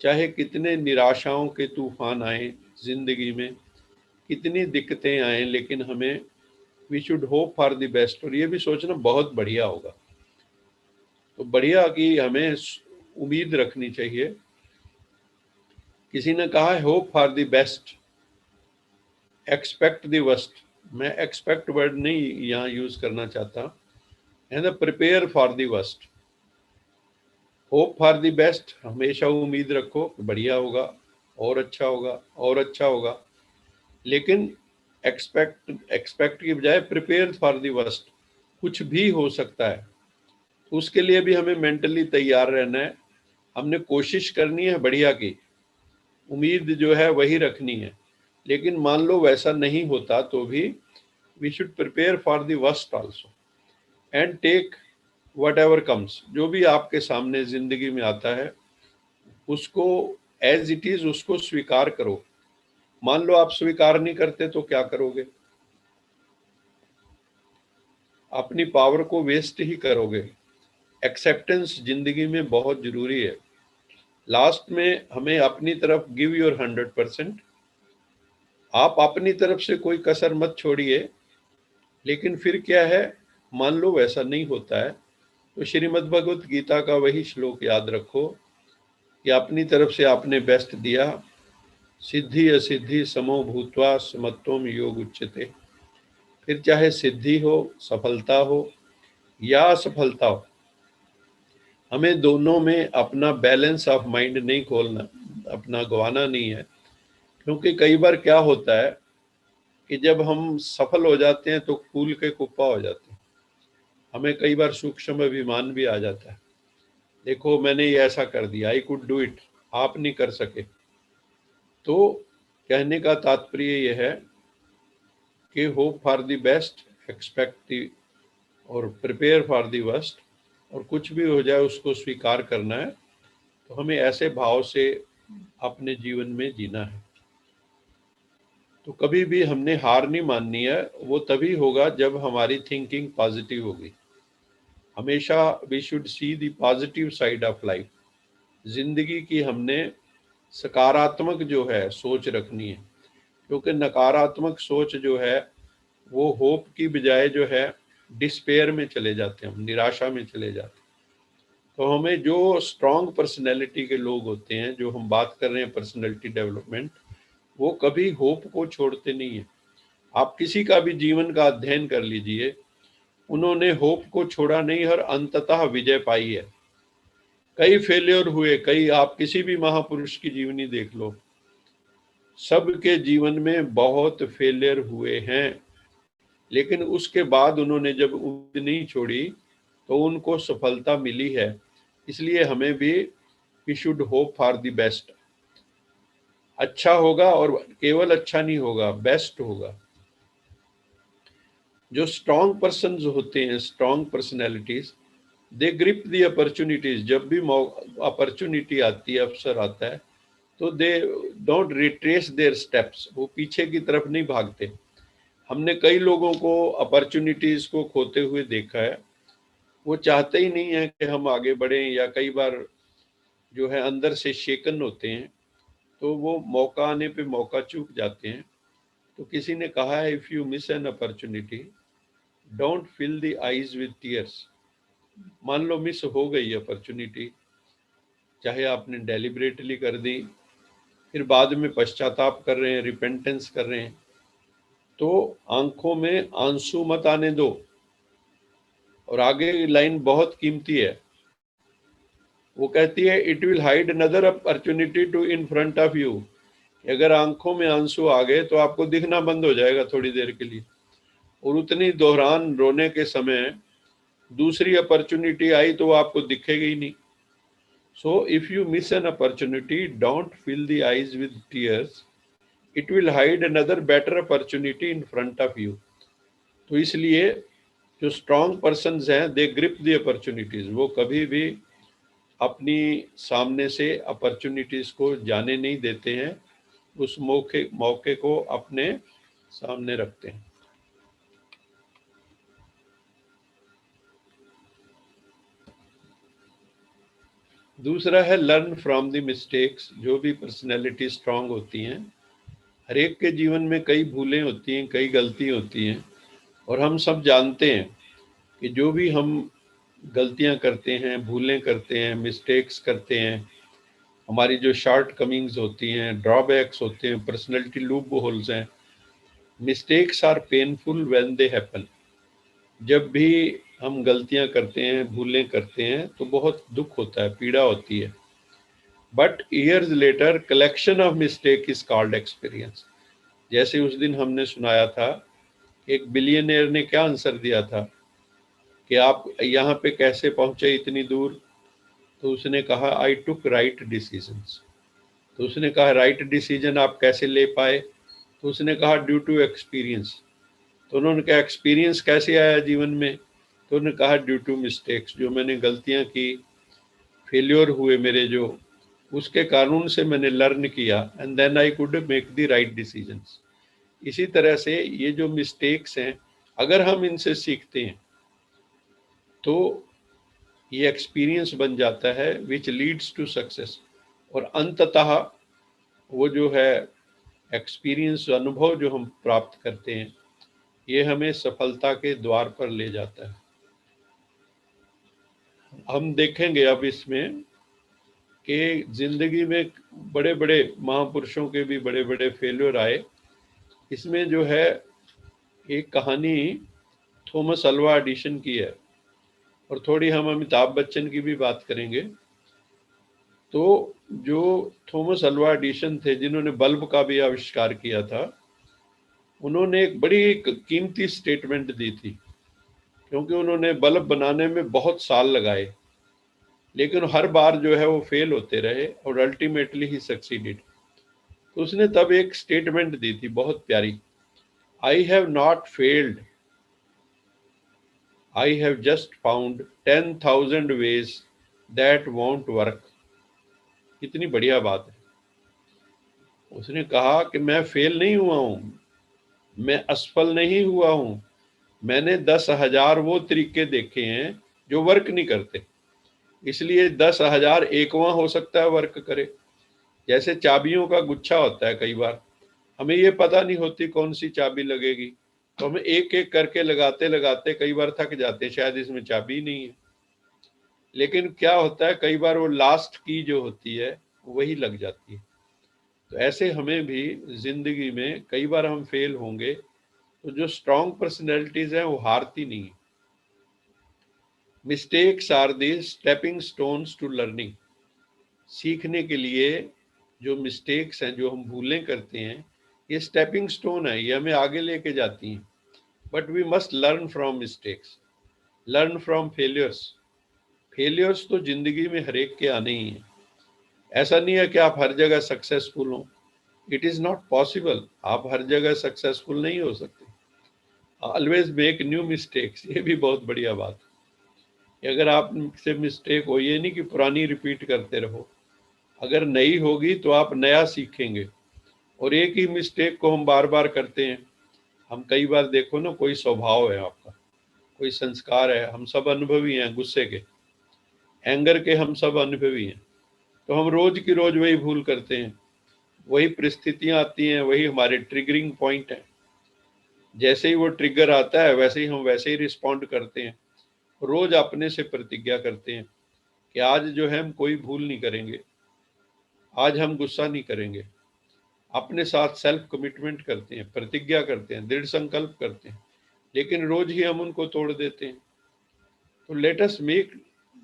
B: चाहे कितने निराशाओं के तूफान आए ज़िंदगी में, कितनी दिक्कतें आए, लेकिन हमें we should hope for the best. और ये भी सोचना बहुत बढ़िया होगा, तो बढ़िया कि हमें उम्मीद रखनी चाहिए। किसी ने कहा है hope for the best, expect the worst. मैं एक्सपेक्ट वर्ड नहीं यहाँ यूज करना चाहता, है ना, prepare for the worst. Hope for the best, हमेशा उम्मीद रखो कि बढ़िया होगा, और अच्छा होगा, और अच्छा होगा। लेकिन एक्सपेक्ट की बजाय प्रिपेयर फॉर द वर्स्ट, कुछ भी हो सकता है। उसके लिए भी हमें मेंटली तैयार रहना है। हमने कोशिश करनी है बढ़िया की, उम्मीद जो है वही रखनी है। लेकिन मान लो वैसा नहीं होता तो भी we should prepare for the worst also and take whatever comes. जो भी आपके सामने जिंदगी में आता है उसको एज इट इज, उसको स्वीकार करो। मान लो आप स्वीकार नहीं करते तो क्या करोगे? अपनी पावर को वेस्ट ही करोगे। एक्सेप्टेंस जिंदगी में बहुत जरूरी है। लास्ट में हमें अपनी तरफ गिव योर 100%। आप अपनी तरफ से कोई कसर मत छोड़िए। लेकिन फिर क्या है, मान लो वैसा नहीं होता है तो श्रीमद् भगवत गीता का वही श्लोक याद रखो कि अपनी तरफ से आपने बेस्ट दिया, सिद्धि असिद्धि समो भूत्वा समत्वम योग उच्यते। फिर चाहे सिद्धि हो, सफलता हो या असफलता हो, हमें दोनों में अपना बैलेंस ऑफ माइंड नहीं खोलना, अपना गंवाना नहीं है। क्योंकि कई बार क्या होता है कि जब हम सफल हो जाते हैं तो फूल के कुप्पा हो जाते हैं। हमें कई बार सूक्ष्म अभिमान भी आ जाता है, देखो मैंने ये ऐसा कर दिया, आई कुड डू इट, आप नहीं कर सके। तो कहने का तात्पर्य यह है कि hope for the best, expect the और प्रिपेयर फॉर द वर्स्ट। और कुछ भी हो जाए उसको स्वीकार करना है। तो हमें ऐसे भाव से अपने जीवन में जीना है। तो कभी भी हमने हार नहीं माननी है। वो तभी होगा जब हमारी थिंकिंग पॉजिटिव होगी। हमेशा we should see the positive side of life. जिंदगी की हमने सकारात्मक जो है सोच रखनी है। क्योंकि नकारात्मक सोच जो है वो होप की बजाय जो है डिस्पेयर में चले जाते हैं, हम निराशा में चले जाते हैं। तो हमें जो स्ट्रांग पर्सनैलिटी के लोग होते हैं, जो हम बात कर रहे हैं पर्सनैलिटी डेवलपमेंट, वो कभी होप को छोड़ते नहीं है। आप किसी का भी जीवन का अध्ययन कर लीजिए, उन्होंने होप को छोड़ा नहीं और अंततः विजय पाई है। कई फेलियर हुए, कई, आप किसी भी महापुरुष की जीवनी देख लो, सबके जीवन में बहुत फेलियर हुए हैं। लेकिन उसके बाद उन्होंने जब उम्मीद नहीं छोड़ी तो उनको सफलता मिली है। इसलिए हमें भी we should hope for the best. अच्छा होगा, और केवल अच्छा नहीं होगा, बेस्ट होगा। जो स्ट्रांग पर्सन होते हैं, strong personalities, they grip the opportunities. जब भी अपॉर्चुनिटी आती है, अवसर आता है, तो they don't retrace there steps, वो पीछे की तरफ नहीं भागते। हमने कई लोगों को अपॉर्चुनिटीज को खोते हुए देखा है। वो चाहते ही नहीं है कि हम आगे बढ़ें, या कई बार जो है अंदर से शेकन होते हैं। तो वो मौका आने पे मौका चूक जाते हैं। तो किसी ने कहा है, if you miss an opportunity don't fill the eyes with tears. मान लो मिस हो गई अपॉर्चुनिटी, चाहे आपने डेलिबरेटली कर दी, फिर बाद में पश्चाताप कर रहे हैं, रिपेंटेंस कर रहे हैं, तो आंखों में आंसू मत आने दो। और आगे लाइन बहुत कीमती है, वो कहती है, it will hide another opportunity to in front of you. अगर आंखों में आंसू आ गए तो आपको दिखना बंद हो जाएगा थोड़ी देर के लिए, और उतनी दोहरान रोने के समय दूसरी अपॉर्चुनिटी आई तो वो आपको दिखेगी ही नहीं। So if you miss an opportunity don't fill the eyes with tears, it will hide another better opportunity in front of you. तो इसलिए जो स्ट्रॉन्ग पर्सन्स हैं, दे ग्रिप द अपॉर्चुनिटीज, वो कभी भी अपनी सामने से अपॉर्चुनिटीज को जाने नहीं देते हैं, उस मौके को अपने सामने रखते हैं। दूसरा है लर्न फ्रॉम द मिस्टेक्स। जो भी पर्सनैलिटी स्ट्रांग होती हैं, हर एक के जीवन में कई भूलें होती हैं, कई गलती होती हैं, और हम सब जानते हैं कि जो भी हम गलतियां करते हैं, भूलें करते हैं, मिस्टेक्स करते हैं, हमारी जो शॉर्ट कमिंग्स होती हैं, ड्रॉबैक्स होते हैं, पर्सनैलिटी लूप होल्स हैं, mistakes are painful when they happen. जब भी हम गलतियां करते हैं, भूलें करते हैं, तो बहुत दुख होता है, पीड़ा होती है। But years later collection of mistake is called experience. जैसे उस दिन हमने सुनाया था, एक बिलियनियर ने क्या आंसर दिया था कि आप यहाँ पे कैसे पहुंचे इतनी दूर। तो उसने कहा, आई टुक राइट डिसीजंस। तो उसने कहा, राइट डिसीजन आप कैसे ले पाए? तो उसने कहा, ड्यू टू एक्सपीरियंस। तो उन्होंने कहा, एक्सपीरियंस कैसे आया जीवन में? तो उन्होंने कहा, ड्यू टू मिस्टेक्स, जो मैंने गलतियां की, फेल्योर हुए मेरे जो, उसके कानून से मैंने लर्न किया, and then I could make the right decisions. इसी तरह से ये जो मिस्टेक्स हैं, अगर हम इनसे सीखते हैं तो ये एक्सपीरियंस बन जाता है विच लीड्स टू सक्सेस। और अंततः वो जो है एक्सपीरियंस, अनुभव जो हम प्राप्त करते हैं, ये हमें सफलता के द्वार पर ले जाता है। हम देखेंगे अब इसमें कि जिंदगी में बड़े बड़े महापुरुषों के भी बड़े बड़े फेल्योर आए। इसमें जो है एक कहानी थॉमस अल्वा एडिशन की है, और थोड़ी हम अमिताभ बच्चन की भी बात करेंगे। तो जो थॉमस अल्वा एडिशन थे, जिन्होंने बल्ब का भी आविष्कार किया था, उन्होंने एक बड़ी कीमती स्टेटमेंट दी थी, क्योंकि उन्होंने बल्ब बनाने में बहुत साल लगाए, लेकिन हर बार जो है वो फेल होते रहे, और अल्टीमेटली ही सक्सीडेड। तो उसने तब एक स्टेटमेंट दी थी बहुत प्यारी, I have not failed, I have just found 10,000 ways that want work. कितनी बढ़िया बात है। उसने कहा कि मैं फेल नहीं हुआ हूं, मैं असफल नहीं हुआ हूं, मैंने 10,000 वो तरीके देखे हैं जो वर्क नहीं करते, इसलिए 10,000 एकवां हो सकता है वर्क करे। जैसे चाबियों का गुच्छा होता है, कई बार हमें ये पता नहीं होती कौन सी चाबी लगेगी, तो हमें एक एक करके लगाते लगाते कई बार थक जाते, शायद इसमें चाबी नहीं है। लेकिन क्या होता है, कई बार वो लास्ट की जो होती है वही लग जाती है। तो ऐसे हमें भी जिंदगी में कई बार हम फेल होंगे, तो जो स्ट्रॉन्ग पर्सनैलिटीज हैं वो हारती नहीं। Mistakes are the stepping stones to learning. सीखने के लिए जो मिस्टेक्स हैं, जो हम भूलें करते हैं, ये स्टेपिंग स्टोन है, ये हमें आगे लेके जाती हैं। But we must learn from mistakes, learn from failures. Failures तो जिंदगी में हर एक के आने ही हैं। ऐसा नहीं है कि आप हर जगह सक्सेसफुल हो, इट इज नॉट पॉसिबल। आप हर जगह सक्सेसफुल नहीं हो सकते। ऑलवेज मेक न्यू मिस्टेक्स, ये भी बहुत बढ़िया बात है। अगर आपसे मिस्टेक हो, ये नहीं कि पुरानी रिपीट करते रहो। अगर नई होगी तो आप नया सीखेंगे। और एक ही मिस्टेक को हम बार बार करते हैं। हम कई बार देखो ना, कोई स्वभाव है आपका, कोई संस्कार है, हम सब अनुभवी हैं, गुस्से के, एंगर के हम सब अनुभवी हैं, तो हम रोज की रोज वही भूल करते हैं। वही परिस्थितियां आती हैं, वही हमारे ट्रिगरिंग पॉइंट है। जैसे ही वो ट्रिगर आता है वैसे ही हम वैसे ही रिस्पॉन्ड करते हैं। रोज अपने से प्रतिज्ञा करते हैं कि आज जो है हम कोई भूल नहीं करेंगे, आज हम गुस्सा नहीं करेंगे। अपने साथ सेल्फ कमिटमेंट करते हैं, प्रतिज्ञा करते हैं, दृढ़ संकल्प करते हैं, लेकिन रोज ही हम उनको तोड़ देते हैं। तो let us make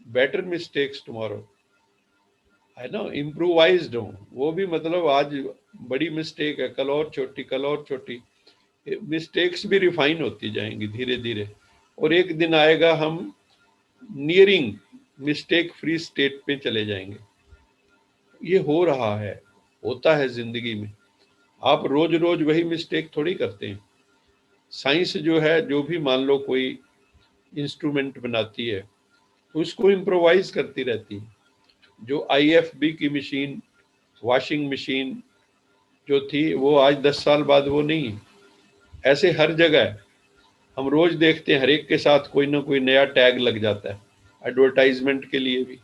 B: better mistakes tomorrow, है ना, इम्प्रोवाइज्ड हो। वो भी मतलब आज बड़ी मिस्टेक है, कल और छोटी, कल और छोटी। मिस्टेक्स भी रिफाइन होती जाएंगी धीरे धीरे, और एक दिन आएगा हम नियरिंग मिस्टेक फ्री स्टेट पे चले जाएंगे। ये हो रहा है, होता है जिंदगी में। आप रोज रोज वही मिस्टेक थोड़ी करते हैं। साइंस जो है, जो भी मान लो कोई इंस्ट्रूमेंट बनाती है तो उसको इम्प्रोवाइज करती रहती है। जो IFB की मशीन, वॉशिंग मशीन जो थी, वो आज 10 साल बाद वो नहीं है। ऐसे हर जगह है। हम रोज देखते हैं हर एक के साथ कोई ना कोई नया टैग लग जाता है, एडवर्टाइजमेंट के लिए भी।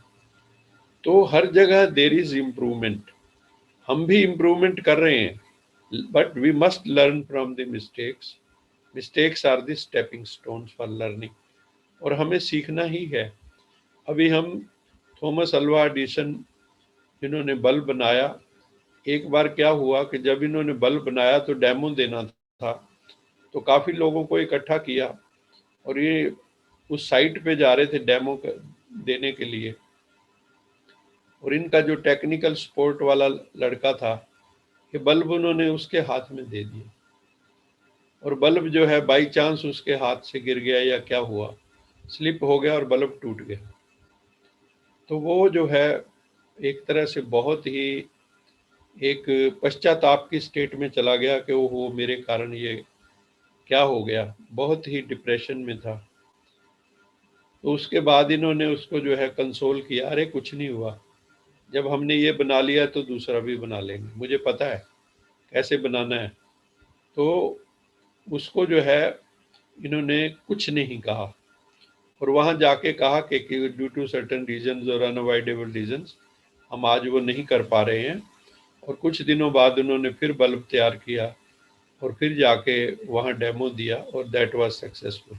B: तो हर जगह देर इज इम्प्रूवमेंट। हम भी इम्प्रूवमेंट कर रहे हैं, but we must learn from the mistakes. Mistakes are the stepping stones for learning, और हमें सीखना ही है। अभी हम थॉमस अल्वा एडिसन जिन्होंने बल्ब बनाया, एक बार क्या हुआ कि जब इन्होंने बल्ब बनाया तो डेमो देना था, तो काफी लोगों को इकट्ठा किया और ये उस साइट पे जा रहे थे डेमो देने के लिए। और इनका जो टेक्निकल सपोर्ट वाला लड़का था, ये बल्ब उन्होंने उसके हाथ में दे दिया, और बल्ब जो है बाई चांस उसके हाथ से गिर गया या क्या हुआ, स्लिप हो गया और बल्ब टूट गया। तो वो जो है एक तरह से बहुत ही एक पश्चाताप की स्टेट में चला गया कि वो मेरे कारण ये क्या हो गया, बहुत ही डिप्रेशन में था। तो उसके बाद इन्होंने उसको जो है कंसोल किया, अरे कुछ नहीं हुआ, जब हमने ये बना लिया तो दूसरा भी बना लेंगे, मुझे पता है कैसे बनाना है। तो उसको जो है इन्होंने कुछ नहीं कहा, और वहां जाके कहा कि ड्यू टू सर्टेन रीजंस और अनअवॉइडेबल रीजंस हम आज वो नहीं कर पा रहे हैं। और कुछ दिनों बाद उन्होंने फिर बल्ब तैयार किया और फिर जाके वहाँ डेमो दिया, और दैट वाज सक्सेसफुल।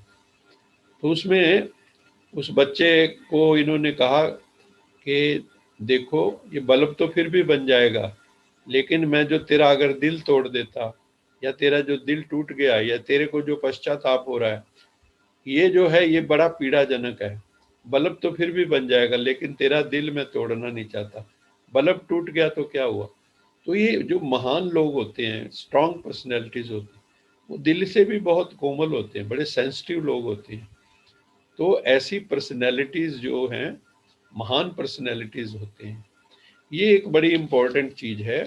B: तो उसमें उस बच्चे को इन्होंने कहा कि देखो ये बल्ब तो फिर भी बन जाएगा, लेकिन मैं जो तेरा अगर दिल तोड़ देता, या तेरा जो दिल टूट गया, या तेरे को जो पश्चाताप हो रहा है, ये जो है ये बड़ा पीड़ाजनक है। बल्ब तो फिर भी बन जाएगा, लेकिन तेरा दिल मैं तोड़ना नहीं चाहता। बल्ब टूट गया तो क्या हुआ। तो ये जो महान लोग होते हैं, स्ट्रॉन्ग पर्सनैलिटीज होती हैं, वो दिल से भी बहुत कोमल होते हैं, बड़े सेंसिटिव लोग होते हैं। तो ऐसी पर्सनैलिटीज जो हैं, महान पर्सनैलिटीज होते हैं। ये एक बड़ी इम्पोर्टेंट चीज है।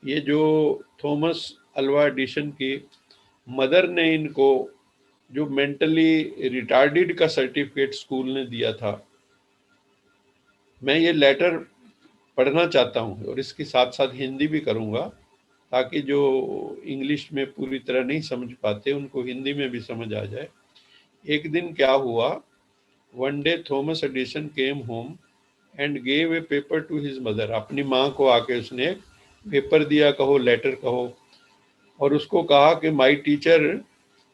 B: ये जो थॉमस अल्वा एडिसन की मदर ने इनको जो मेंटली रिटार्डेड का सर्टिफिकेट स्कूल ने दिया था, मैं ये लेटर पढ़ना चाहता हूँ, और इसके साथ साथ हिंदी भी करूँगा, ताकि जो इंग्लिश में पूरी तरह नहीं समझ पाते उनको हिंदी में भी समझ आ जाए। एक दिन क्या हुआ, one day Thomas Edison came home and gave a paper two his mother. अपनी माँ को आके उसने एक पेपर दिया, कहो लेटर कहो, और उसको कहा कि my teacher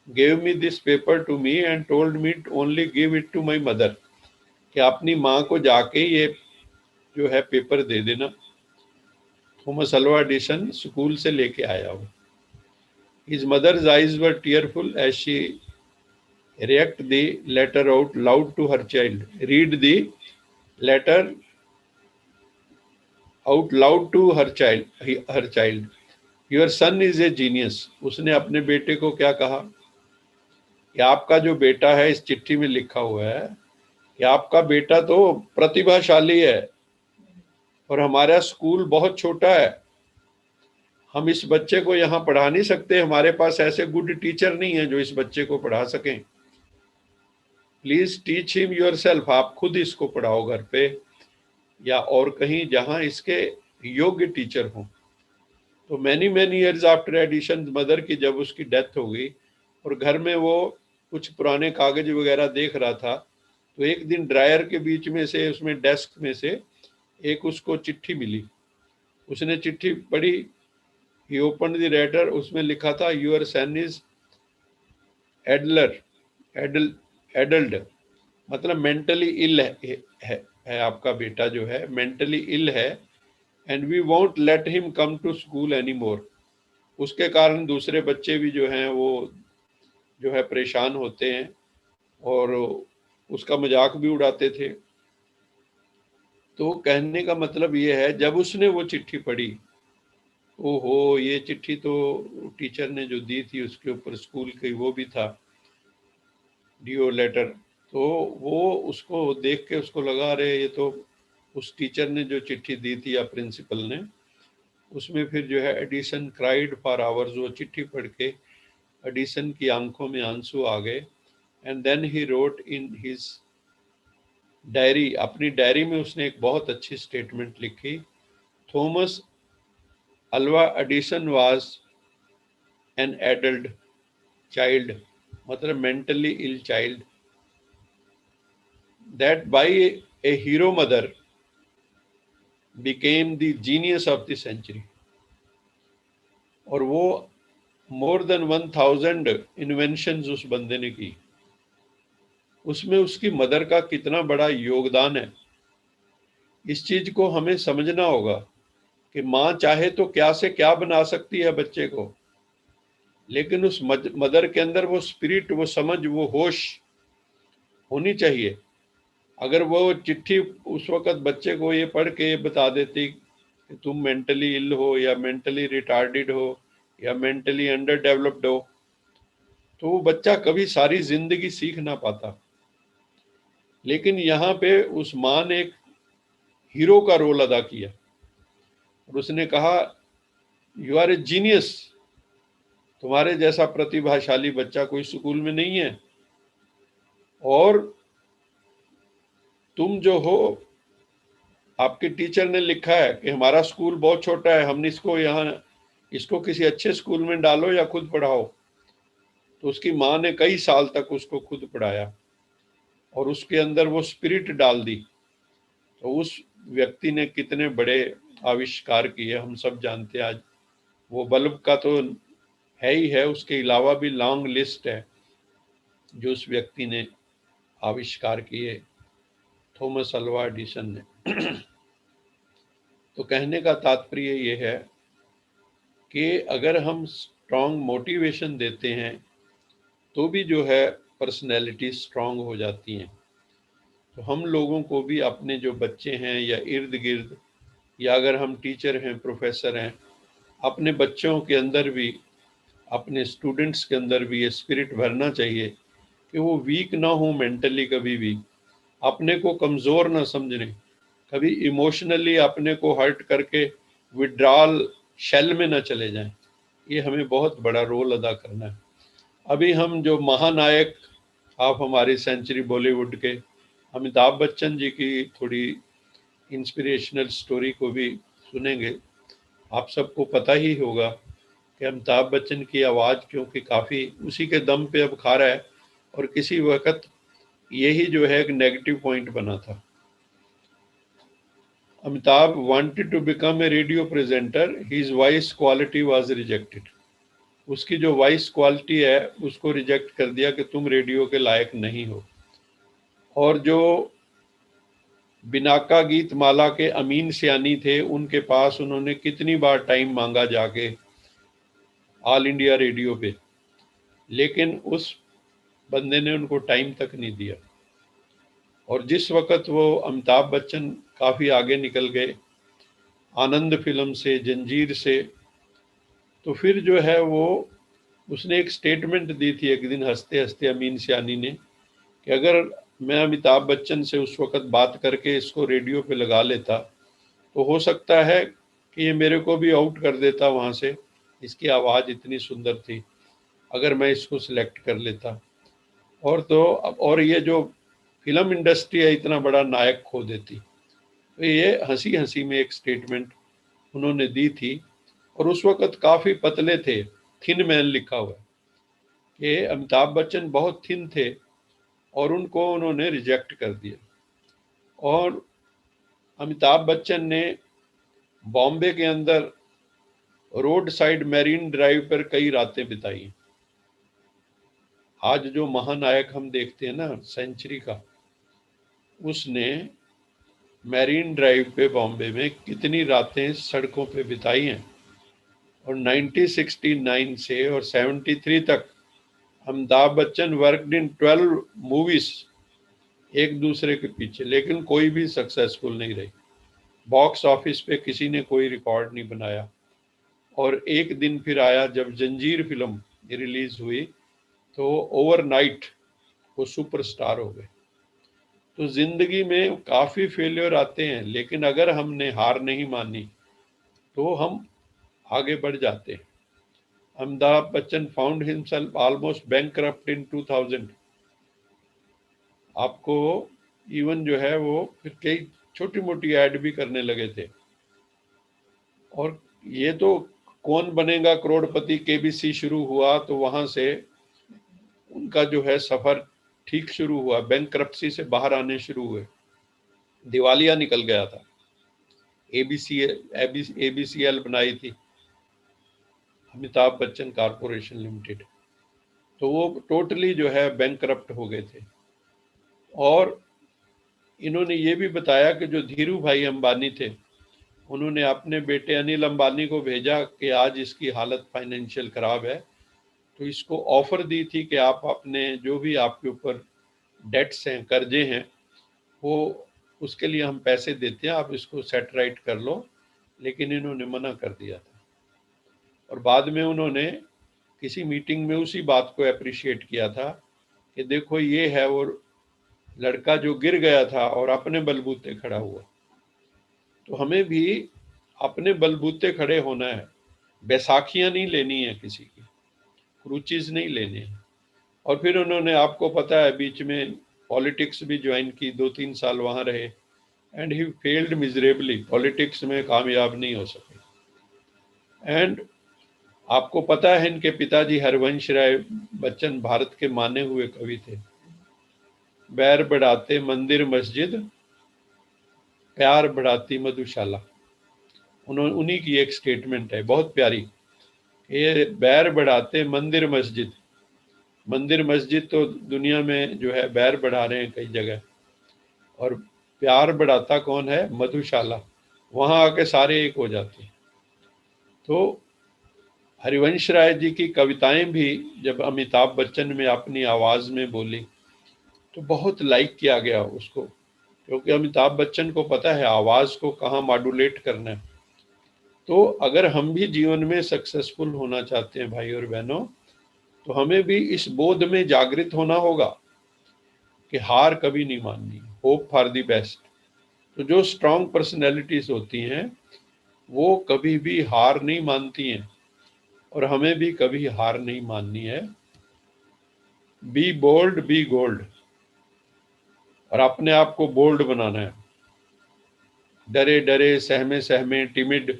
B: gave me this paper to me and told me only give it to my mother, कि अपनी माँ को जाके ये जो है पेपर दे देना। थॉमस अल्वा एडिसन स्कूल से लेके आया वो। His mother's eyes were tearful as she read the letter out loud to her child. Read the letter out loud to her child. Her child. Your son is a genius. उसने अपने बेटे को क्या कहा कि आपका जो बेटा है, इस चिट्ठी में लिखा हुआ है कि आपका बेटा तो प्रतिभाशाली है, और हमारा स्कूल बहुत छोटा है, हम इस बच्चे को यहाँ पढ़ा नहीं सकते, हमारे पास ऐसे गुड टीचर नहीं है जो इस बच्चे को पढ़ा सकें। प्लीज टीच हिम योरसेल्फ, आप खुद इसको पढ़ाओ घर पे या और कहीं जहाँ इसके योग्य टीचर हों। तो many years after Edison mother की जब उसकी डेथ हो गई, और घर में वो कुछ पुराने कागज वगैरह देख रहा था, तो एक दिन ड्रायर के बीच में से, उसमें डेस्क में से एक उसको चिट्ठी मिली। उसने चिट्ठी पढ़ी, ही ओपन द लेटर, उसमें लिखा था योर सन इज एडलर, एडल्ड, मतलब मेंटली इल है आपका बेटा जो है मेंटली इल है, and we won't let him come to school any more. उसके कारण दूसरे बच्चे भी जो हैं वो जो है परेशान होते हैं और उसका मजाक भी उड़ाते थे। तो कहने का मतलब ये है, जब उसने वो चिट्ठी पढ़ी, ओहो, ये चिट्ठी तो टीचर ने जो दी थी उसके ऊपर स्कूल की वो भी था, डीओ लेटर, तो वो उसको देख के उसको लगा, अरे ये तो उस टीचर ने जो चिट्ठी दी थी या प्रिंसिपल ने, उसमें फिर जो है एडिसन क्राइड फॉर आवर्स, वो चिट्ठी पढ़ के एडिसन की आंखों में आंसू आ गए। And then he wrote in his diary, अपनी डायरी में उसने एक बहुत अच्छी स्टेटमेंट लिखी, Thomas Alva Edison was an addled child, मतलब mentally ill child, that by a hero mother became the genius of the century। और वो मोर देन 1000 इन्वेंशंस उस बंदे ने की, उसमें उसकी मदर का कितना बड़ा योगदान है। इस चीज को हमें समझना होगा कि माँ चाहे तो क्या से क्या बना सकती है बच्चे को, लेकिन उस मदर के अंदर वो स्पिरिट, वो समझ, वो होश होनी चाहिए। अगर वो चिट्ठी उस वक्त बच्चे को ये पढ़ के बता देती कि तुम मेंटली इल हो या मेंटली रिटार्डेड हो या मेंटली अंडर डेवलप्ड हो, तो वो बच्चा कभी सारी जिंदगी सीख ना पाता। लेकिन यहाँ पे उस माँ ने एक हीरो का रोल अदा किया और उसने कहा यू आर ए जीनियस, तुम्हारे जैसा प्रतिभाशाली बच्चा कोई स्कूल में नहीं है, और तुम जो हो, आपके टीचर ने लिखा है कि हमारा स्कूल बहुत छोटा है, हम इसको यहाँ, इसको किसी अच्छे स्कूल में डालो या खुद पढ़ाओ। तो उसकी माँ ने कई साल तक उसको खुद पढ़ाया और उसके अंदर वो स्पिरिट डाल दी। तो उस व्यक्ति ने कितने बड़े आविष्कार किए हम सब जानते हैं। आज वो बल्ब का तो है ही है, उसके अलावा भी लॉन्ग लिस्ट है जो उस व्यक्ति ने आविष्कार किए, थॉमस अल्वा एडिसन ने। तो कहने का तात्पर्य ये है कि अगर हम स्ट्रॉन्ग मोटिवेशन देते हैं तो भी जो है पर्सनैलिटी स्ट्रॉन्ग हो जाती हैं। तो हम लोगों को भी अपने जो बच्चे हैं या इर्द गिर्द, या अगर हम टीचर हैं, प्रोफेसर हैं, अपने बच्चों के अंदर भी, अपने स्टूडेंट्स के अंदर भी ये स्पिरिट भरना चाहिए कि वो वीक ना हो मेंटली, कभी भी अपने को कमज़ोर ना समझने, कभी इमोशनली अपने को हर्ट करके विड्रॉल शेल में ना चले जाएं। ये हमें बहुत बड़ा रोल अदा करना है। अभी हम जो महानायक आप हमारी सेंचुरी बॉलीवुड के अमिताभ बच्चन जी की थोड़ी इंस्पिरेशनल स्टोरी को भी सुनेंगे। आप सबको पता ही होगा कि अमिताभ बच्चन की आवाज़ क्योंकि काफ़ी उसी के दम पे अब खा रहा है, और किसी वक्त यही जो है एक नेगेटिव पॉइंट बना था। Amitabh wanted to become a radio presenter, his voice quality was rejected. उसकी जो वॉइस क्वालिटी है उसको रिजेक्ट कर दिया कि तुम रेडियो के लायक नहीं हो। और जो बिनाका गीत माला के अमीन सियानी थे, उनके पास उन्होंने कितनी बार टाइम मांगा जाके ऑल इंडिया रेडियो पे, लेकिन उस बंदे ने उनको टाइम तक नहीं दिया। और जिस वक्त वो अमिताभ बच्चन काफ़ी आगे निकल गए आनंद फिल्म से, जंजीर से, तो फिर जो है वो उसने एक स्टेटमेंट दी थी एक दिन हंसते हंसते अमीन सियानी ने, कि अगर मैं अमिताभ बच्चन से उस वक्त बात करके इसको रेडियो पे लगा लेता तो हो सकता है कि ये मेरे को भी आउट कर देता वहाँ से, इसकी आवाज़ इतनी सुंदर थी, अगर मैं इसको सिलेक्ट कर लेता। और तो और ये जो फिल्म इंडस्ट्री है इतना बड़ा नायक खो देती। तो ये हंसी हंसी में एक स्टेटमेंट उन्होंने दी थी, और उस वक्त काफ़ी पतले थे, थिन मैन लिखा हुआ है कि अमिताभ बच्चन बहुत थिन थे और उनको उन्होंने रिजेक्ट कर दिया। और अमिताभ बच्चन ने बॉम्बे के अंदर रोड साइड मैरीन ड्राइव पर कई रातें बिताई। आज जो महानायक हम देखते हैं ना सेंचुरी का, उसने मैरीन ड्राइव पे बॉम्बे में कितनी रातें सड़कों पे बिताई हैं। और 1969 से और 73 तक Amitabh Bachchan worked in 12 movies एक दूसरे के पीछे, लेकिन कोई भी सक्सेसफुल नहीं रही। बॉक्स ऑफिस पे किसी ने कोई रिकॉर्ड नहीं बनाया। और एक दिन फिर आया जब जंजीर फिल्म रिलीज हुई, तो ओवरनाइट वो सुपरस्टार हो गए। तो जिंदगी में काफी फेलियर आते हैं, लेकिन अगर हमने हार नहीं मानी तो हम आगे बढ़ जाते हैं। Amitabh Bachchan found himself almost bankrupt in 2000। आपको इवन जो है वो फिर कई छोटी मोटी ऐड भी करने लगे थे। और ये तो कौन बनेगा करोड़पति केबीसी शुरू हुआ, तो वहां से उनका जो है सफर ठीक शुरू हुआ, बैंकरप्सी से बाहर आने शुरू हुए। दिवालिया निकल गया था, एबीसीएल बनाई थी अमिताभ बच्चन कारपोरेशन लिमिटेड, तो वो टोटली जो है बैंकरप्ट हो गए थे। और इन्होंने ये भी बताया कि जो धीरू भाई अंबानी थे, उन्होंने अपने बेटे अनिल अंबानी को भेजा कि आज इसकी हालत फाइनेंशियल खराब है, तो इसको ऑफर दी थी कि आप अपने जो भी आपके ऊपर डेट्स हैं, कर्जे हैं, वो उसके लिए हम पैसे देते हैं, आप इसको सेट राइट कर लो। लेकिन इन्होंने मना कर दिया था। और बाद में उन्होंने किसी मीटिंग में उसी बात को अप्रिशिएट किया था कि देखो ये है वो लड़का जो गिर गया था और अपने बलबूते खड़ा हुआ। तो हमें भी अपने बलबूते खड़े होना है, बैसाखियां नहीं लेनी है, किसी की क्रूचीज नहीं लेने हैं। और फिर उन्होंने, आपको पता है, बीच में पॉलिटिक्स भी ज्वाइन की, 2-3 साल वहां रहे, and he failed miserably, politics में कामयाब नहीं हो सके। एंड आपको पता है इनके पिताजी हरवंश राय बच्चन भारत के माने हुए कवि थे। बैर बढ़ाते मंदिर मस्जिद, प्यार बढ़ाती मधुशाला। उन्हीं की एक स्टेटमेंट है बहुत प्यारी, ये बैर बढ़ाते मंदिर मस्जिद। मंदिर मस्जिद तो दुनिया में जो है बैर बढ़ा रहे हैं कई जगह, और प्यार बढ़ाता कौन है? मधुशाला। वहां आके सारे एक हो जाते हैं। तो हरिवंश राय जी की कविताएं भी जब अमिताभ बच्चन में अपनी आवाज में बोली तो बहुत लाइक किया गया उसको, क्योंकि अमिताभ बच्चन को पता है आवाज को कहाँ मॉड्यूलेट करना है। तो अगर हम भी जीवन में सक्सेसफुल होना चाहते हैं भाई और बहनों, तो हमें भी इस बोध में जागृत होना होगा कि हार कभी नहीं माननी, होप फॉर द बेस्ट। तो जो स्ट्रांग पर्सनैलिटीज होती हैं वो कभी भी हार नहीं मानती हैं, और हमें भी कभी हार नहीं माननी है। बी बोल्ड बी गोल्ड, और अपने आप को बोल्ड बनाना है। डरे डरे सहमे सहमे टिमिड,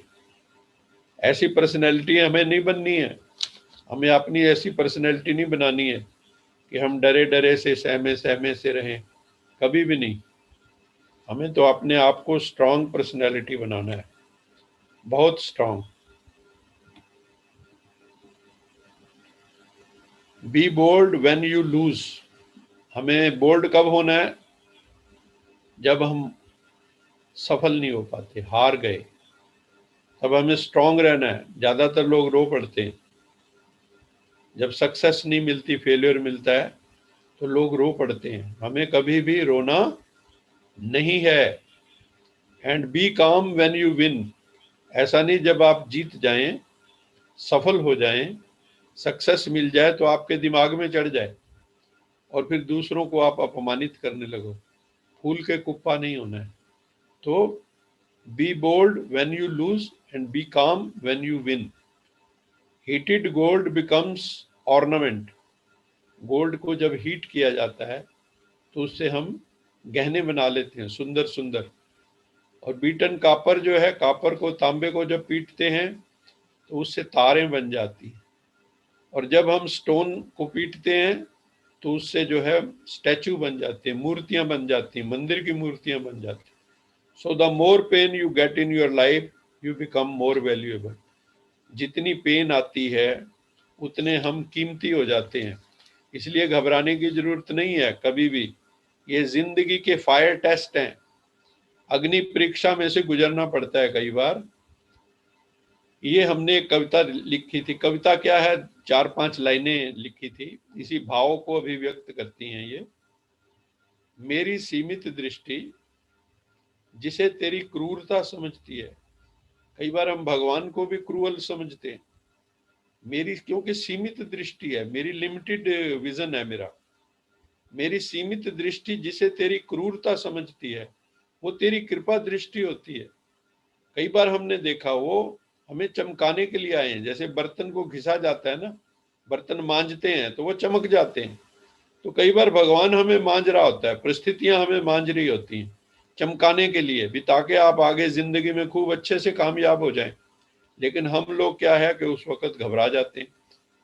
B: ऐसी पर्सनैलिटी हमें नहीं बननी है। हमें अपनी ऐसी पर्सनैलिटी नहीं बनानी है कि हम डरे डरे से सहमे सहमे से रहें, कभी भी नहीं। हमें तो अपने आप को स्ट्रांग पर्सनैलिटी बनाना है, बहुत strong. Be bold when you lose, हमें बोल्ड कब होना है? जब हम सफल नहीं हो पाते, हार गए, तब हमें स्ट्रांग रहना है। ज्यादातर लोग रो पड़ते हैं जब सक्सेस नहीं मिलती, फेलियर मिलता है तो लोग रो पड़ते हैं। हमें कभी भी रोना नहीं है। And be calm when you win, ऐसा नहीं जब आप जीत जाएं, सफल हो जाएं, सक्सेस मिल जाए तो आपके दिमाग में चढ़ जाए और फिर दूसरों को आप अपमानित करने लगो। फूल के कुप्पा नहीं होना है। तो be bold when you lose and be calm when you win. Heated gold becomes ornament, gold को जब हीट किया जाता है तो उससे हम गहने बना लेते हैं सुंदर सुंदर। और बीटन कापर जो है, कापर को, तांबे को जब पीटते हैं तो उससे तारें बन जाती हैं। और जब हम स्टोन को पीटते हैं तो उससे जो है स्टैचू बन जाते हैं, मूर्तियां बन जाती हैं, मंदिर की मूर्तियां बन जाती हैं। So the more pain you get in your life, you become more valuable. जितनी पेन आती है उतने हम कीमती हो जाते हैं, इसलिए घबराने की जरूरत नहीं है कभी भी। ये जिंदगी के फायर टेस्ट हैं, अग्नि परीक्षा में से गुजरना पड़ता है कई बार। ये हमने एक कविता लिखी थी, कविता क्या है, 4-5 लाइनें लिखी थी, इसी भाव को अभिव्यक्त करती हैं ये। मेरी सीमित दृष्टि जिसे तेरी क्रूरता समझती है। कई बार हम भगवान को भी क्रूअल समझते हैं। मेरी क्योंकि सीमित दृष्टि है, मेरी लिमिटेड विजन है मेरा। मेरी सीमित दृष्टि जिसे तेरी क्रूरता समझती है, वो तेरी कृपा दृष्टि होती है। कई बार हमने देखा वो हमें चमकाने के लिए आए हैं, जैसे बर्तन को घिसा जाता है ना, बर्तन मांजते हैं तो वो चमक जाते हैं। तो कई बार भगवान हमें मांज रहा होता है, परिस्थितियां हमें मांज रही होती हैं चमकाने के लिए भी, ताकि आप आगे जिंदगी में खूब अच्छे से कामयाब हो जाएं। लेकिन हम लोग क्या है कि उस वक्त घबरा जाते हैं,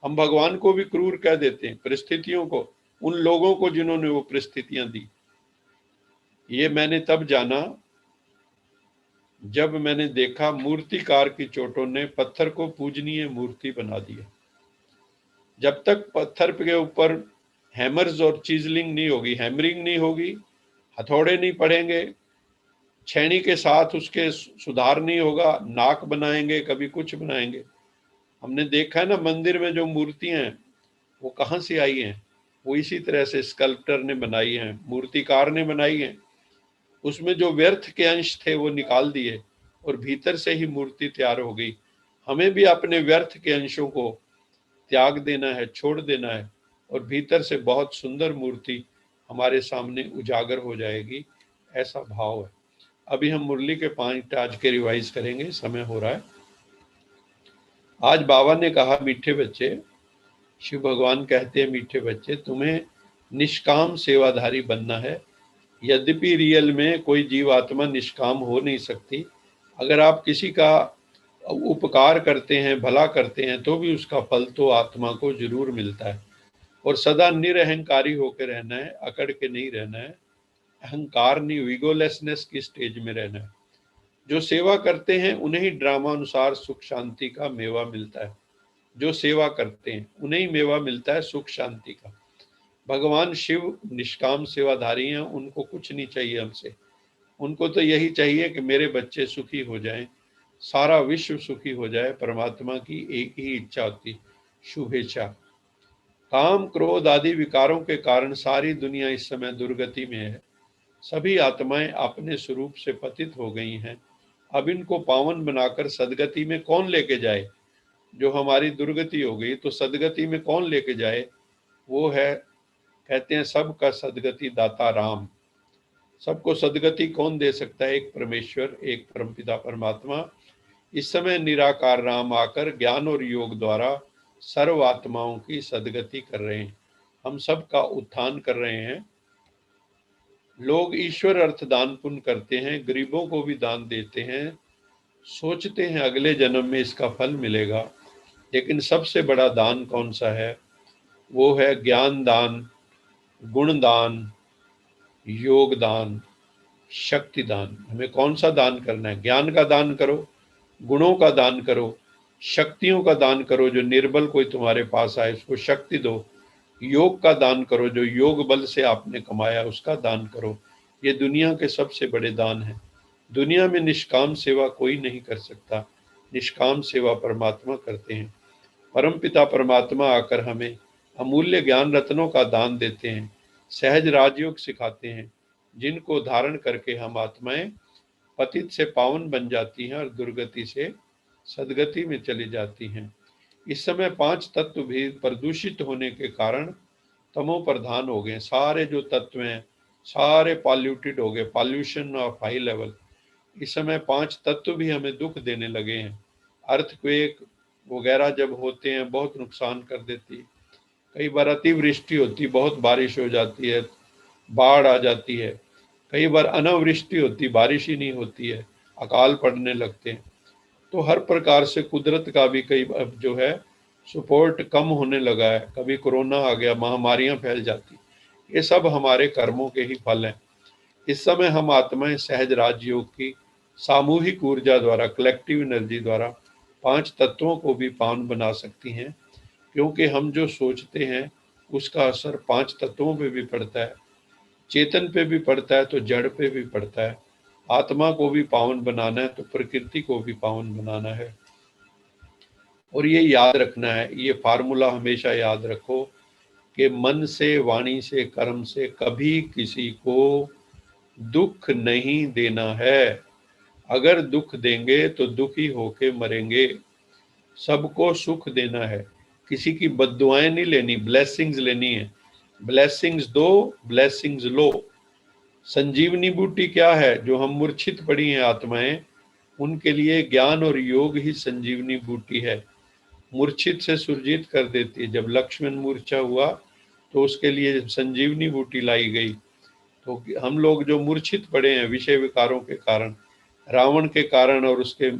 B: हम भगवान को भी क्रूर कह देते हैं, परिस्थितियों को, उन लोगों को जिन्होंने वो परिस्थितियां दी। ये मैंने तब जाना जब मैंने देखा मूर्तिकार की चोटों ने पत्थर को पूजनीय मूर्ति बना दिया। जब तक पत्थर के ऊपर हैमर्स और चीजलिंग नहीं होगी, हैमरिंग नहीं होगी, हथौड़े नहीं पड़ेंगे, छैनी के साथ उसके सुधार नहीं होगा, नाक बनाएंगे, कभी कुछ बनाएंगे। हमने देखा है ना मंदिर में जो मूर्तियां हैं वो कहाँ से आई हैं, वो इसी तरह से स्कल्प्टर ने बनाई हैं, मूर्तिकार ने बनाई हैं। उसमें जो व्यर्थ के अंश थे वो निकाल दिए और भीतर से ही मूर्ति तैयार हो गई। हमें भी अपने व्यर्थ के अंशों को त्याग देना है, छोड़ देना है, और भीतर से बहुत सुंदर मूर्ति हमारे सामने उजागर हो जाएगी, ऐसा भाव है। अभी हम मुरली के 5 आज के रिवाइज करेंगे, समय हो रहा है। आज बाबा ने कहा, मीठे बच्चे, शिव भगवान कहते हैं, मीठे बच्चे तुम्हें निष्काम सेवाधारी बनना है। यद्यपि रियल में कोई जीवात्मा निष्काम हो नहीं सकती। अगर आप किसी का उपकार करते हैं, भला करते हैं, तो भी उसका फल तो आत्मा को जरूर मिलता है। और सदा निरअहंकारी होकर रहना है, अकड़ के नहीं रहना है, अहंकार नहीं, ईगोलेसनेस की स्टेज में रहना है। जो सेवा करते हैं उन्हें ही ड्रामा अनुसार सुख शांति का मेवा मिलता है। जो सेवा करते हैं उन्हें ही मेवा मिलता है सुख शांति का। भगवान शिव निष्काम सेवाधारी हैं, उनको कुछ नहीं चाहिए हमसे। उनको तो यही चाहिए कि मेरे बच्चे सुखी हो जाएं, सारा विश्व सुखी हो जाए। परमात्मा की एक ही इच्छा होती, शुभेच्छा। काम क्रोध आदि विकारों के कारण सारी दुनिया इस समय दुर्गति में है। सभी आत्माएं अपने स्वरूप से पतित हो गई हैं। अब इनको पावन बनाकर सदगति में कौन लेके जाए? जो हमारी दुर्गति हो गई तो सदगति में कौन लेके जाए? वो है, कहते हैं, सबका सदगति दाता राम। सबको सदगति कौन दे सकता है? एक परमेश्वर, एक परमपिता परमात्मा। इस समय निराकार राम आकर ज्ञान और योग द्वारा सर्व आत्माओं की सदगति कर रहे हैं, हम सबका उत्थान कर रहे हैं। लोग ईश्वर अर्थ दान पुण्य करते हैं, गरीबों को भी दान देते हैं, सोचते हैं अगले जन्म में इसका फल मिलेगा। लेकिन सबसे बड़ा दान कौन सा है? वो है ज्ञान दान, गुण दान, योग दान, शक्ति दान। हमें कौन सा दान करना है? ज्ञान का दान करो, गुणों का दान करो, शक्तियों का दान करो। जो निर्बल कोई तुम्हारे पास आए उसको शक्ति दो। योग का दान करो, जो योग बल से आपने कमाया उसका दान करो। ये दुनिया के सबसे बड़े दान हैं। दुनिया में निष्काम सेवा कोई नहीं कर सकता, निष्काम सेवा परमात्मा करते हैं। परमपिता परमात्मा आकर हमें अमूल्य ज्ञान रत्नों का दान देते हैं, सहज राजयोग सिखाते हैं, जिनको धारण करके हम आत्माएं पतित से पावन बन जाती हैं और दुर्गति से सदगति में चली जाती हैं। इस समय 5 तत्व भी प्रदूषित होने के कारण तमो प्रधान हो गए। सारे जो तत्व हैं सारे पॉल्यूटेड हो गए, पॉल्यूशन ऑफ हाई लेवल। इस समय 5 तत्व भी हमें दुख देने लगे हैं। अर्थक्वेक वगैरह जब होते हैं बहुत नुकसान कर देती है। कई बार अतिवृष्टि होती, बहुत बारिश हो जाती है, बाढ़ आ जाती है। कई बार अनावृष्टि होती, बारिश ही नहीं होती है, अकाल पड़ने लगते हैं। तो हर प्रकार से कुदरत का भी कई अब जो है सपोर्ट कम होने लगा है। कभी कोरोना आ गया, महामारियां फैल जाती, ये सब हमारे कर्मों के ही फल हैं। इस समय हम आत्माएं सहज राजयोग की सामूहिक ऊर्जा द्वारा, कलेक्टिव एनर्जी द्वारा 5 तत्वों को भी पावन बना सकती हैं, क्योंकि हम जो सोचते हैं उसका असर 5 तत्वों पे भी पड़ता है। चेतन पे भी पड़ता है तो जड़ पे भी पड़ता है। आत्मा को भी पावन बनाना है तो प्रकृति को भी पावन बनाना है। और ये याद रखना है, ये फार्मूला हमेशा याद रखो कि मन से, वाणी से, कर्म से कभी किसी को दुख नहीं देना है। अगर दुख देंगे तो दुखी होके मरेंगे। सबको सुख देना है, किसी की बद्दुआएं नहीं लेनी, ब्लेसिंग्स लेनी है। ब्लेसिंग्स दो, ब्लेसिंग्स लो। संजीवनी बूटी क्या है? जो हम मूर्छित पड़ी हैं आत्माएं, उनके लिए ज्ञान और योग ही संजीवनी बूटी है। मूर्छित से सुरजित कर देती है। जब लक्ष्मण मूर्छा हुआ तो उसके लिए संजीवनी बूटी लाई गई। तो हम लोग जो मूर्छित पड़े हैं विषय विकारों के कारण, रावण के कारण, और उसके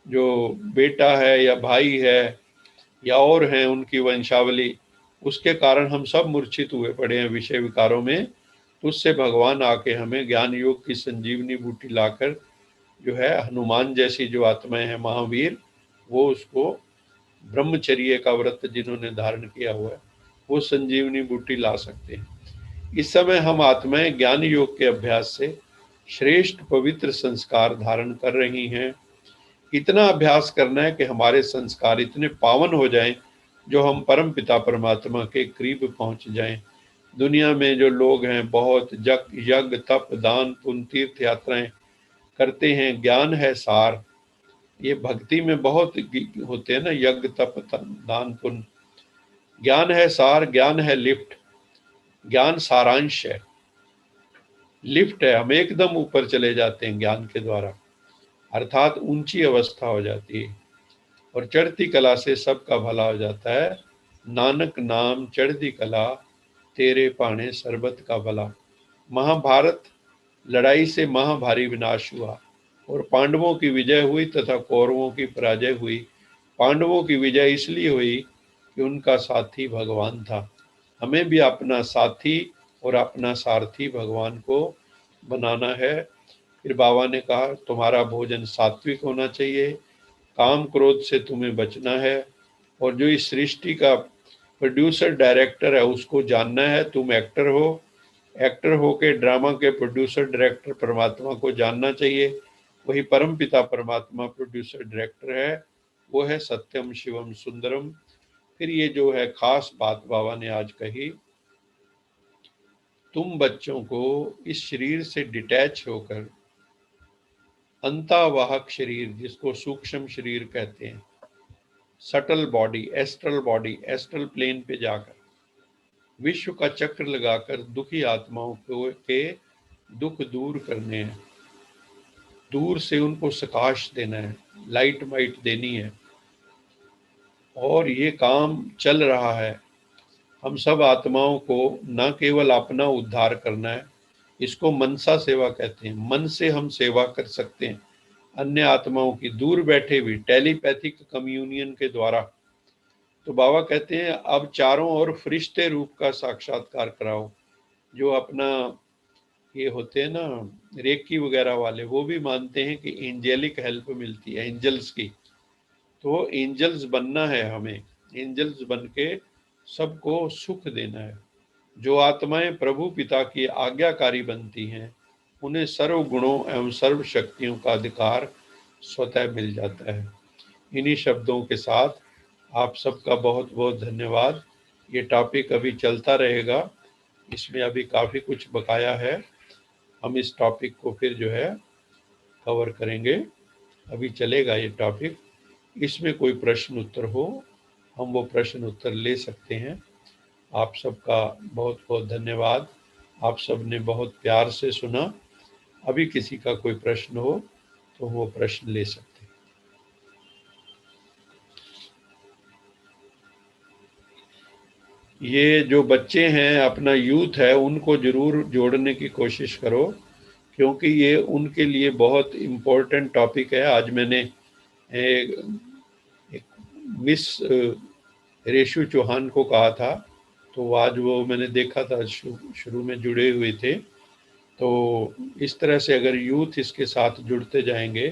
B: जो बेटा है या भाई है या और हैं उनकी वंशावली, उसके कारण हम सब मूर्छित हुए पड़े हैं विषय विकारों में। तो उससे भगवान आके हमें ज्ञान योग की संजीवनी बूटी लाकर, जो है हनुमान जैसी जो आत्माएं हैं, महावीर, वो उसको ब्रह्मचर्य का व्रत जिन्होंने धारण किया हुआ है, वो संजीवनी बूटी ला सकते हैं। इस समय हम आत्माएं ज्ञान योग के अभ्यास से श्रेष्ठ पवित्र संस्कार धारण कर रही हैं। इतना अभ्यास करना है कि हमारे संस्कार इतने पावन हो जाएं, जो हम परम पिता परमात्मा के करीब पहुंच जाएं। दुनिया में जो लोग हैं बहुत यज्ञ तप दान पुण्य तीर्थ यात्राएं करते हैं, ज्ञान है सार। ये भक्ति में बहुत होते हैं ना, यज्ञ तप दान पुण्य। ज्ञान है सार, ज्ञान है लिफ्ट, ज्ञान सारांश है, लिफ्ट है। हम एकदम ऊपर चले जाते हैं ज्ञान के द्वारा, अर्थात ऊंची अवस्था हो जाती है और चढ़ती कला से सबका भला हो जाता है। नानक नाम चढ़ती कला, तेरे पाने सरबत का भला। महाभारत लड़ाई से महाभारी विनाश हुआ और पांडवों की विजय हुई तथा कौरवों की पराजय हुई। पांडवों की विजय इसलिए हुई कि उनका साथी भगवान था। हमें भी अपना साथी और अपना सारथी भगवान को बनाना है। फिर बाबा ने कहा तुम्हारा भोजन सात्विक होना चाहिए, काम क्रोध से तुम्हें बचना है, और जो इस सृष्टि का प्रोड्यूसर डायरेक्टर है उसको जानना है। तुम एक्टर हो, एक्टर हो के ड्रामा के प्रोड्यूसर डायरेक्टर परमात्मा को जानना चाहिए। वही परम पिता परमात्मा प्रोड्यूसर डायरेक्टर है, वो है सत्यम शिवम सुंदरम। फिर ये जो है खास बात बाबा ने आज कही, तुम बच्चों को इस शरीर से डिटैच होकर अंतःवाहक शरीर, जिसको सूक्ष्म शरीर कहते हैं, सटल बॉडी, एस्ट्रल प्लेन पे जाकर विश्व का चक्र लगाकर दुखी आत्माओं को के दुख दूर करने हैं, दूर से उनको सकाश देना है, लाइट माइट देनी है। और ये काम चल रहा है। हम सब आत्माओं को न केवल अपना उद्धार करना है, इसको मनसा सेवा कहते हैं। मन से हम सेवा कर सकते हैं अन्य आत्माओं की, दूर बैठे भी, टेलीपैथिक कम्युनियन के द्वारा। तो बाबा कहते हैं अब चारों ओर फरिश्ते रूप का साक्षात्कार कराओ। जो अपना ये होते हैं ना रेकी वगैरह वाले, वो भी मानते हैं कि एंजेलिक हेल्प मिलती है, एंजल्स की। तो एंजल्स बनना है हमें, एंजल्स बन के सबको सुख देना है। जो आत्माएं प्रभु पिता की आज्ञाकारी बनती हैं, उन्हें सर्व गुणों एवं सर्व शक्तियों का अधिकार स्वतः मिल जाता है। इन्हीं शब्दों के साथ आप सबका बहुत बहुत धन्यवाद। ये टॉपिक अभी चलता रहेगा, इसमें अभी काफ़ी कुछ बकाया है। हम इस टॉपिक को फिर जो है कवर करेंगे। अभी चलेगा ये टॉपिक, इसमें कोई प्रश्न उत्तर हो हम वो प्रश्न उत्तर ले सकते हैं। आप सबका बहुत बहुत धन्यवाद। आप सब ने बहुत प्यार से सुना। अभी किसी का कोई प्रश्न हो तो वो प्रश्न ले सकते हैं। ये जो बच्चे हैं, अपना यूथ है, उनको जरूर जोड़ने की कोशिश करो, क्योंकि ये उनके लिए बहुत इम्पोर्टेंट टॉपिक है। आज मैंने एक मिस रेशु चौहान को कहा था, तो आज वो मैंने देखा था शुरू में जुड़े हुए थे। तो इस तरह से अगर यूथ इसके साथ जुड़ते जाएंगे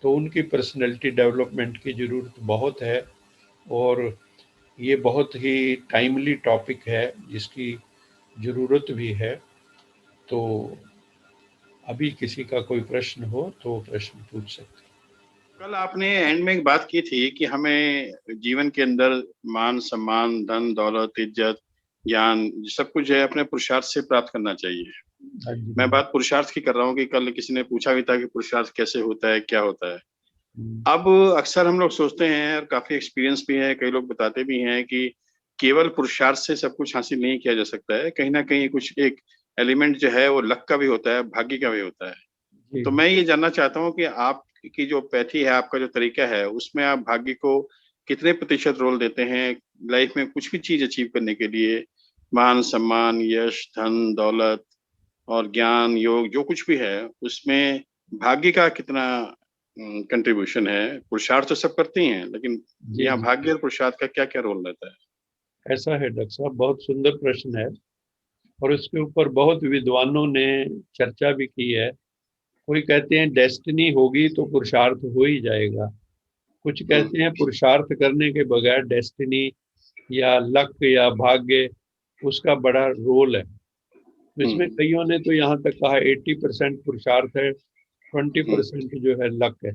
B: तो उनकी पर्सनैलिटी डेवलपमेंट की ज़रूरत बहुत है। और ये बहुत ही टाइमली टॉपिक है जिसकी ज़रूरत भी है। तो अभी किसी का कोई प्रश्न हो तो प्रश्न पूछ सकते हैं।
C: कल आपने एंड में एक बात की थी कि हमें जीवन के अंदर मान सम्मान, धन दौलत, इज्जत, ज्ञान, सब कुछ है अपने पुरुषार्थ से प्राप्त करना चाहिए।
B: हाँ जी।
C: मैं बात पुरुषार्थ की कर रहा हूँ कि कल किसी ने पूछा भी था कि पुरुषार्थ कैसे होता है, क्या होता है। अब अक्सर हम लोग सोचते हैं और काफी एक्सपीरियंस भी है, कई लोग बताते भी हैं कि केवल पुरुषार्थ से सब कुछ हासिल नहीं किया जा सकता है, कहीं ना कहीं कुछ एक एलिमेंट जो है वो लक का भी होता है, भाग्य का भी होता है।
B: जी।
C: तो मैं ये जानना चाहता हूँ कि आपकी जो पैथी है, आपका जो तरीका है, उसमें आप भाग्य को कितने प्रतिशत रोल देते हैं लाइफ में कुछ भी चीज अचीव करने के लिए? मान सम्मान, यश, धन दौलत और ज्ञान, योग, जो कुछ भी है उसमें भाग्य का कितना कंट्रीब्यूशन है? पुरुषार्थ तो सब करते ही हैं, लेकिन
B: जी
C: यहाँ
B: जी
C: भाग्य और पुरुषार्थ का क्या क्या रोल रहता है?
B: ऐसा है डॉक्टर साहब, बहुत सुंदर प्रश्न है और इसके ऊपर बहुत विद्वानों ने चर्चा भी की है। कोई कहते हैं डेस्टिनी होगी तो पुरुषार्थ हो ही जाएगा, कुछ कहते हैं पुरुषार्थ करने के बगैर डेस्टिनी या लक या भाग्य उसका बड़ा रोल है। तो इसमें कईयों ने तो यहाँ तक कहा 80% पुरुषार्थ है, 20% जो है लक है।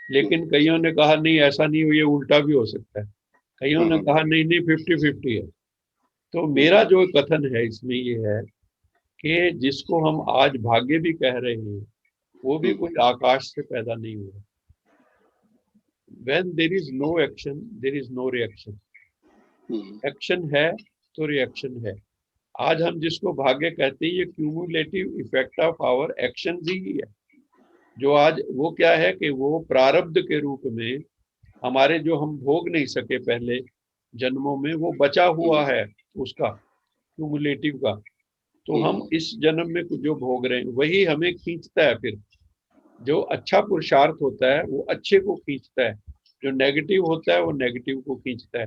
B: लेकिन कईयों ने कहा नहीं ऐसा नहीं, ये उल्टा भी हो सकता है। कईयों ने कहा नहीं नहीं 50-50 है। तो मेरा जो कथन है इसमें ये है कि जिसको हम आज भाग्य भी कह रहे हैं वो भी कोई आकाश से पैदा नहीं हुआ। When there is no action, there is no reaction. Action है तो रिएक्शन है। आज हम जिसको भाग्य कहते हैं ये cumulative effect of our action ही है। जो आज वो क्या है कि वो प्रारब्ध के रूप में हमारे जो हम भोग नहीं सके पहले जन्मों में वो बचा हुआ है उसका क्यूमुलेटिव का। तो हम इस जन्म में कुछ जो भोग रहे हैं वही हमें खींचता है। फिर जो अच्छा पुरुषार्थ होता है वो अच्छे को खींचता है, जो नेगेटिव होता है वो नेगेटिव को खींचता है।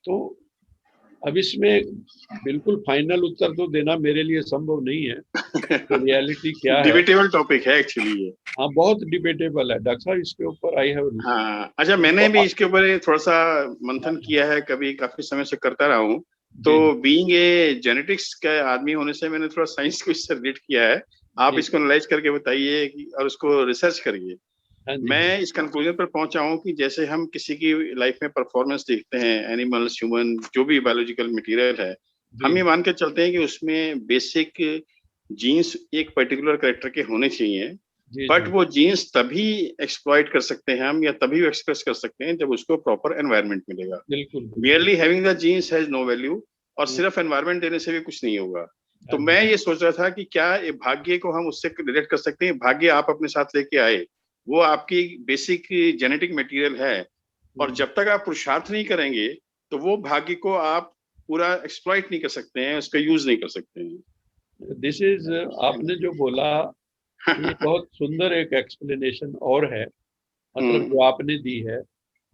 B: तो अब इसमें बिल्कुल फाइनल उत्तर तो देना मेरे लिए संभव नहीं है तो रियलिटी क्या है।
C: डिबेटेबल टॉपिक है एक्चुअली ये।
B: हाँ बहुत डिबेटेबल है डॉक्टर साहब, इसके ऊपर आई हैव।
C: हाँ अच्छा, मैंने भी इसके ऊपर थोड़ा सा मंथन किया है, कभी काफी समय से करता रहा हूँ। तो बीइंग ए जेनेटिक्स का आदमी होने से मैंने थोड़ा साइंस को इससे रिलेट किया है। आप इसको एनालाइज करके बताइए और उसको रिसर्च करिए। मैं इस कंक्लूजन पर पहुंचा हूं कि जैसे हम किसी की लाइफ में परफॉर्मेंस देखते हैं, एनिमल्स, ह्यूमन, जो भी बायोलॉजिकल मटेरियल है, हम ये मान के चलते हैं कि उसमें बेसिक जीन्स एक पर्टिकुलर कैरेक्टर के होने चाहिए। बट वो जीन्स तभी एक्सप्लॉइट कर सकते हैं हम या तभी एक्सप्रेस कर सकते हैं जब उसको प्रॉपर एनवायरनमेंट मिलेगा। Merely having the genes has no value, और सिर्फ एनवायरनमेंट देने से भी कुछ नहीं होगा। तो मैं ये सोच रहा था कि क्या भाग्य को हम उससे रिलेट कर सकते हैं? भाग्य आप अपने साथ लेके आए, वो आपकी बेसिक जेनेटिक मटेरियल है, और जब तक आप पुरुषार्थ नहीं करेंगे तो वो भाग्य को आप पूरा एक्सप्लॉइट नहीं कर सकते हैं, उसका यूज नहीं कर सकते हैं।
B: दिस इज आपने जो बोला ये बहुत सुंदर एक एक्सप्लेनेशन और है, मतलब जो आपने दी है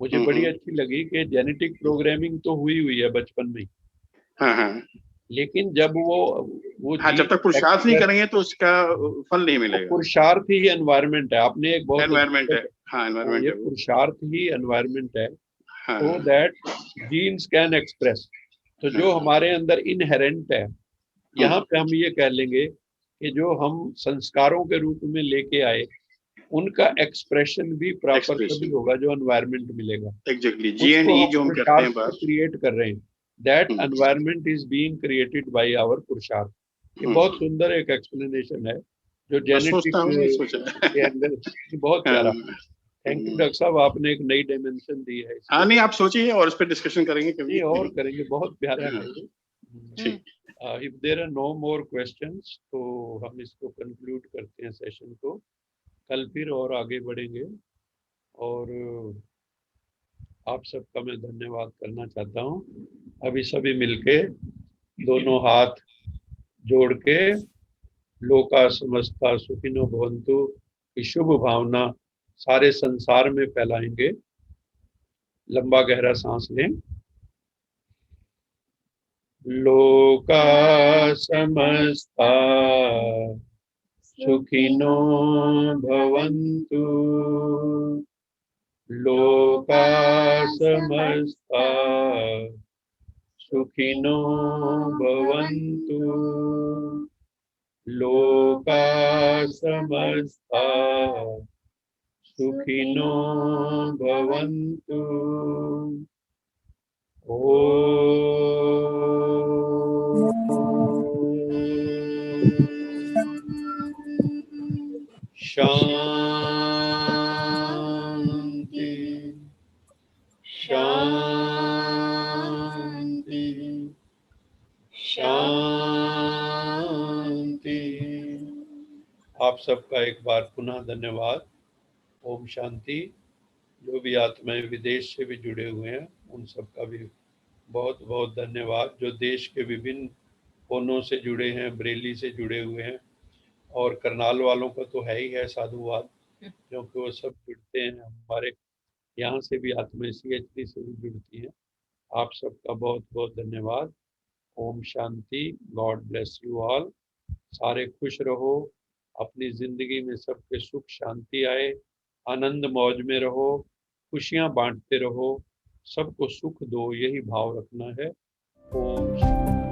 B: मुझे बड़ी अच्छी लगी कि जेनेटिक प्रोग्रामिंग तो हुई है बचपन में।
C: हाँ।
B: लेकिन जब वो
C: हाँ, जब तक पुरुषार्थ नहीं करेंगे तो उसका फल नहीं मिलेगा।
B: पुरुषार्थ ही एनवायरनमेंट है। आपने एक बहुत
C: एनवायरनमेंट है। हाँ, एनवायरनमेंट है,
B: पुरुषार्थ ही एनवायरनमेंट है।
C: हाँ।
B: so that genes can express। तो जो हमारे अंदर इनहेरेंट है, यहाँ पे हम ये कह लेंगे कि जो हम संस्कारों के रूप में लेके आए उनका एक्सप्रेशन भी प्रॉपर तभी होगा जो एनवायरनमेंट मिलेगा।
C: एग्जैक्टली, G&E जो हम कहते हैं बात
B: क्रिएट कर रहे हैं, that environment is being created by our पुरुषार्थ। ये बहुत सुंदर एक एक्सप्लेनेशन है जो जेनेटिक के अंदर बहुत प्यारा। थैंक यू डॉक्टर साहब, आपने एक नई डायमेंशन दी है।
C: हाँ नहीं, आप सोचिए और इस पर डिस्कशन करेंगे कभी
B: और करेंगे, बहुत प्यारा है।
C: ठीक।
B: If there are no more questions तो हम इसको कंक्लूड करते हैं सेशन को। कल फिर और आगे बढ़ेंगे और आप सबका मैं धन्यवाद करना चाहता हूँ। अभी सभी मिलके दोनों हाथ जोड़ के लोका समस्ता सुखिनो भवन्तु की शुभ भावना सारे संसार में फैलाएंगे। लंबा गहरा सांस लें। लोका समस्ता सुखिनो भवन्तु लोका समस्ता सुखिनो भवन्तु लोका समस्ता सुखिनो भवन्तु शांति शांति शांति। आप सबका एक बार पुनः धन्यवाद। ओम शांति। जो भी आत्माएं विदेश से भी जुड़े हुए हैं उन सबका भी बहुत बहुत धन्यवाद। जो देश के विभिन्न कोनों से जुड़े हैं, बरेली से जुड़े हुए हैं, और करनाल वालों का तो है ही है साधुवाद, क्योंकि वो सब जुड़ते हैं। हमारे यहाँ से भी आत्माएं CHD से भी जुड़ती हैं। आप सबका बहुत बहुत धन्यवाद। ओम शांति। God bless you all. सारे खुश रहो, अपनी जिंदगी में सबके सुख शांति आए, आनंद मौज में रहो, खुशियां बांटते रहो, सबको सुख दो, यही भाव रखना है। ओम शांति।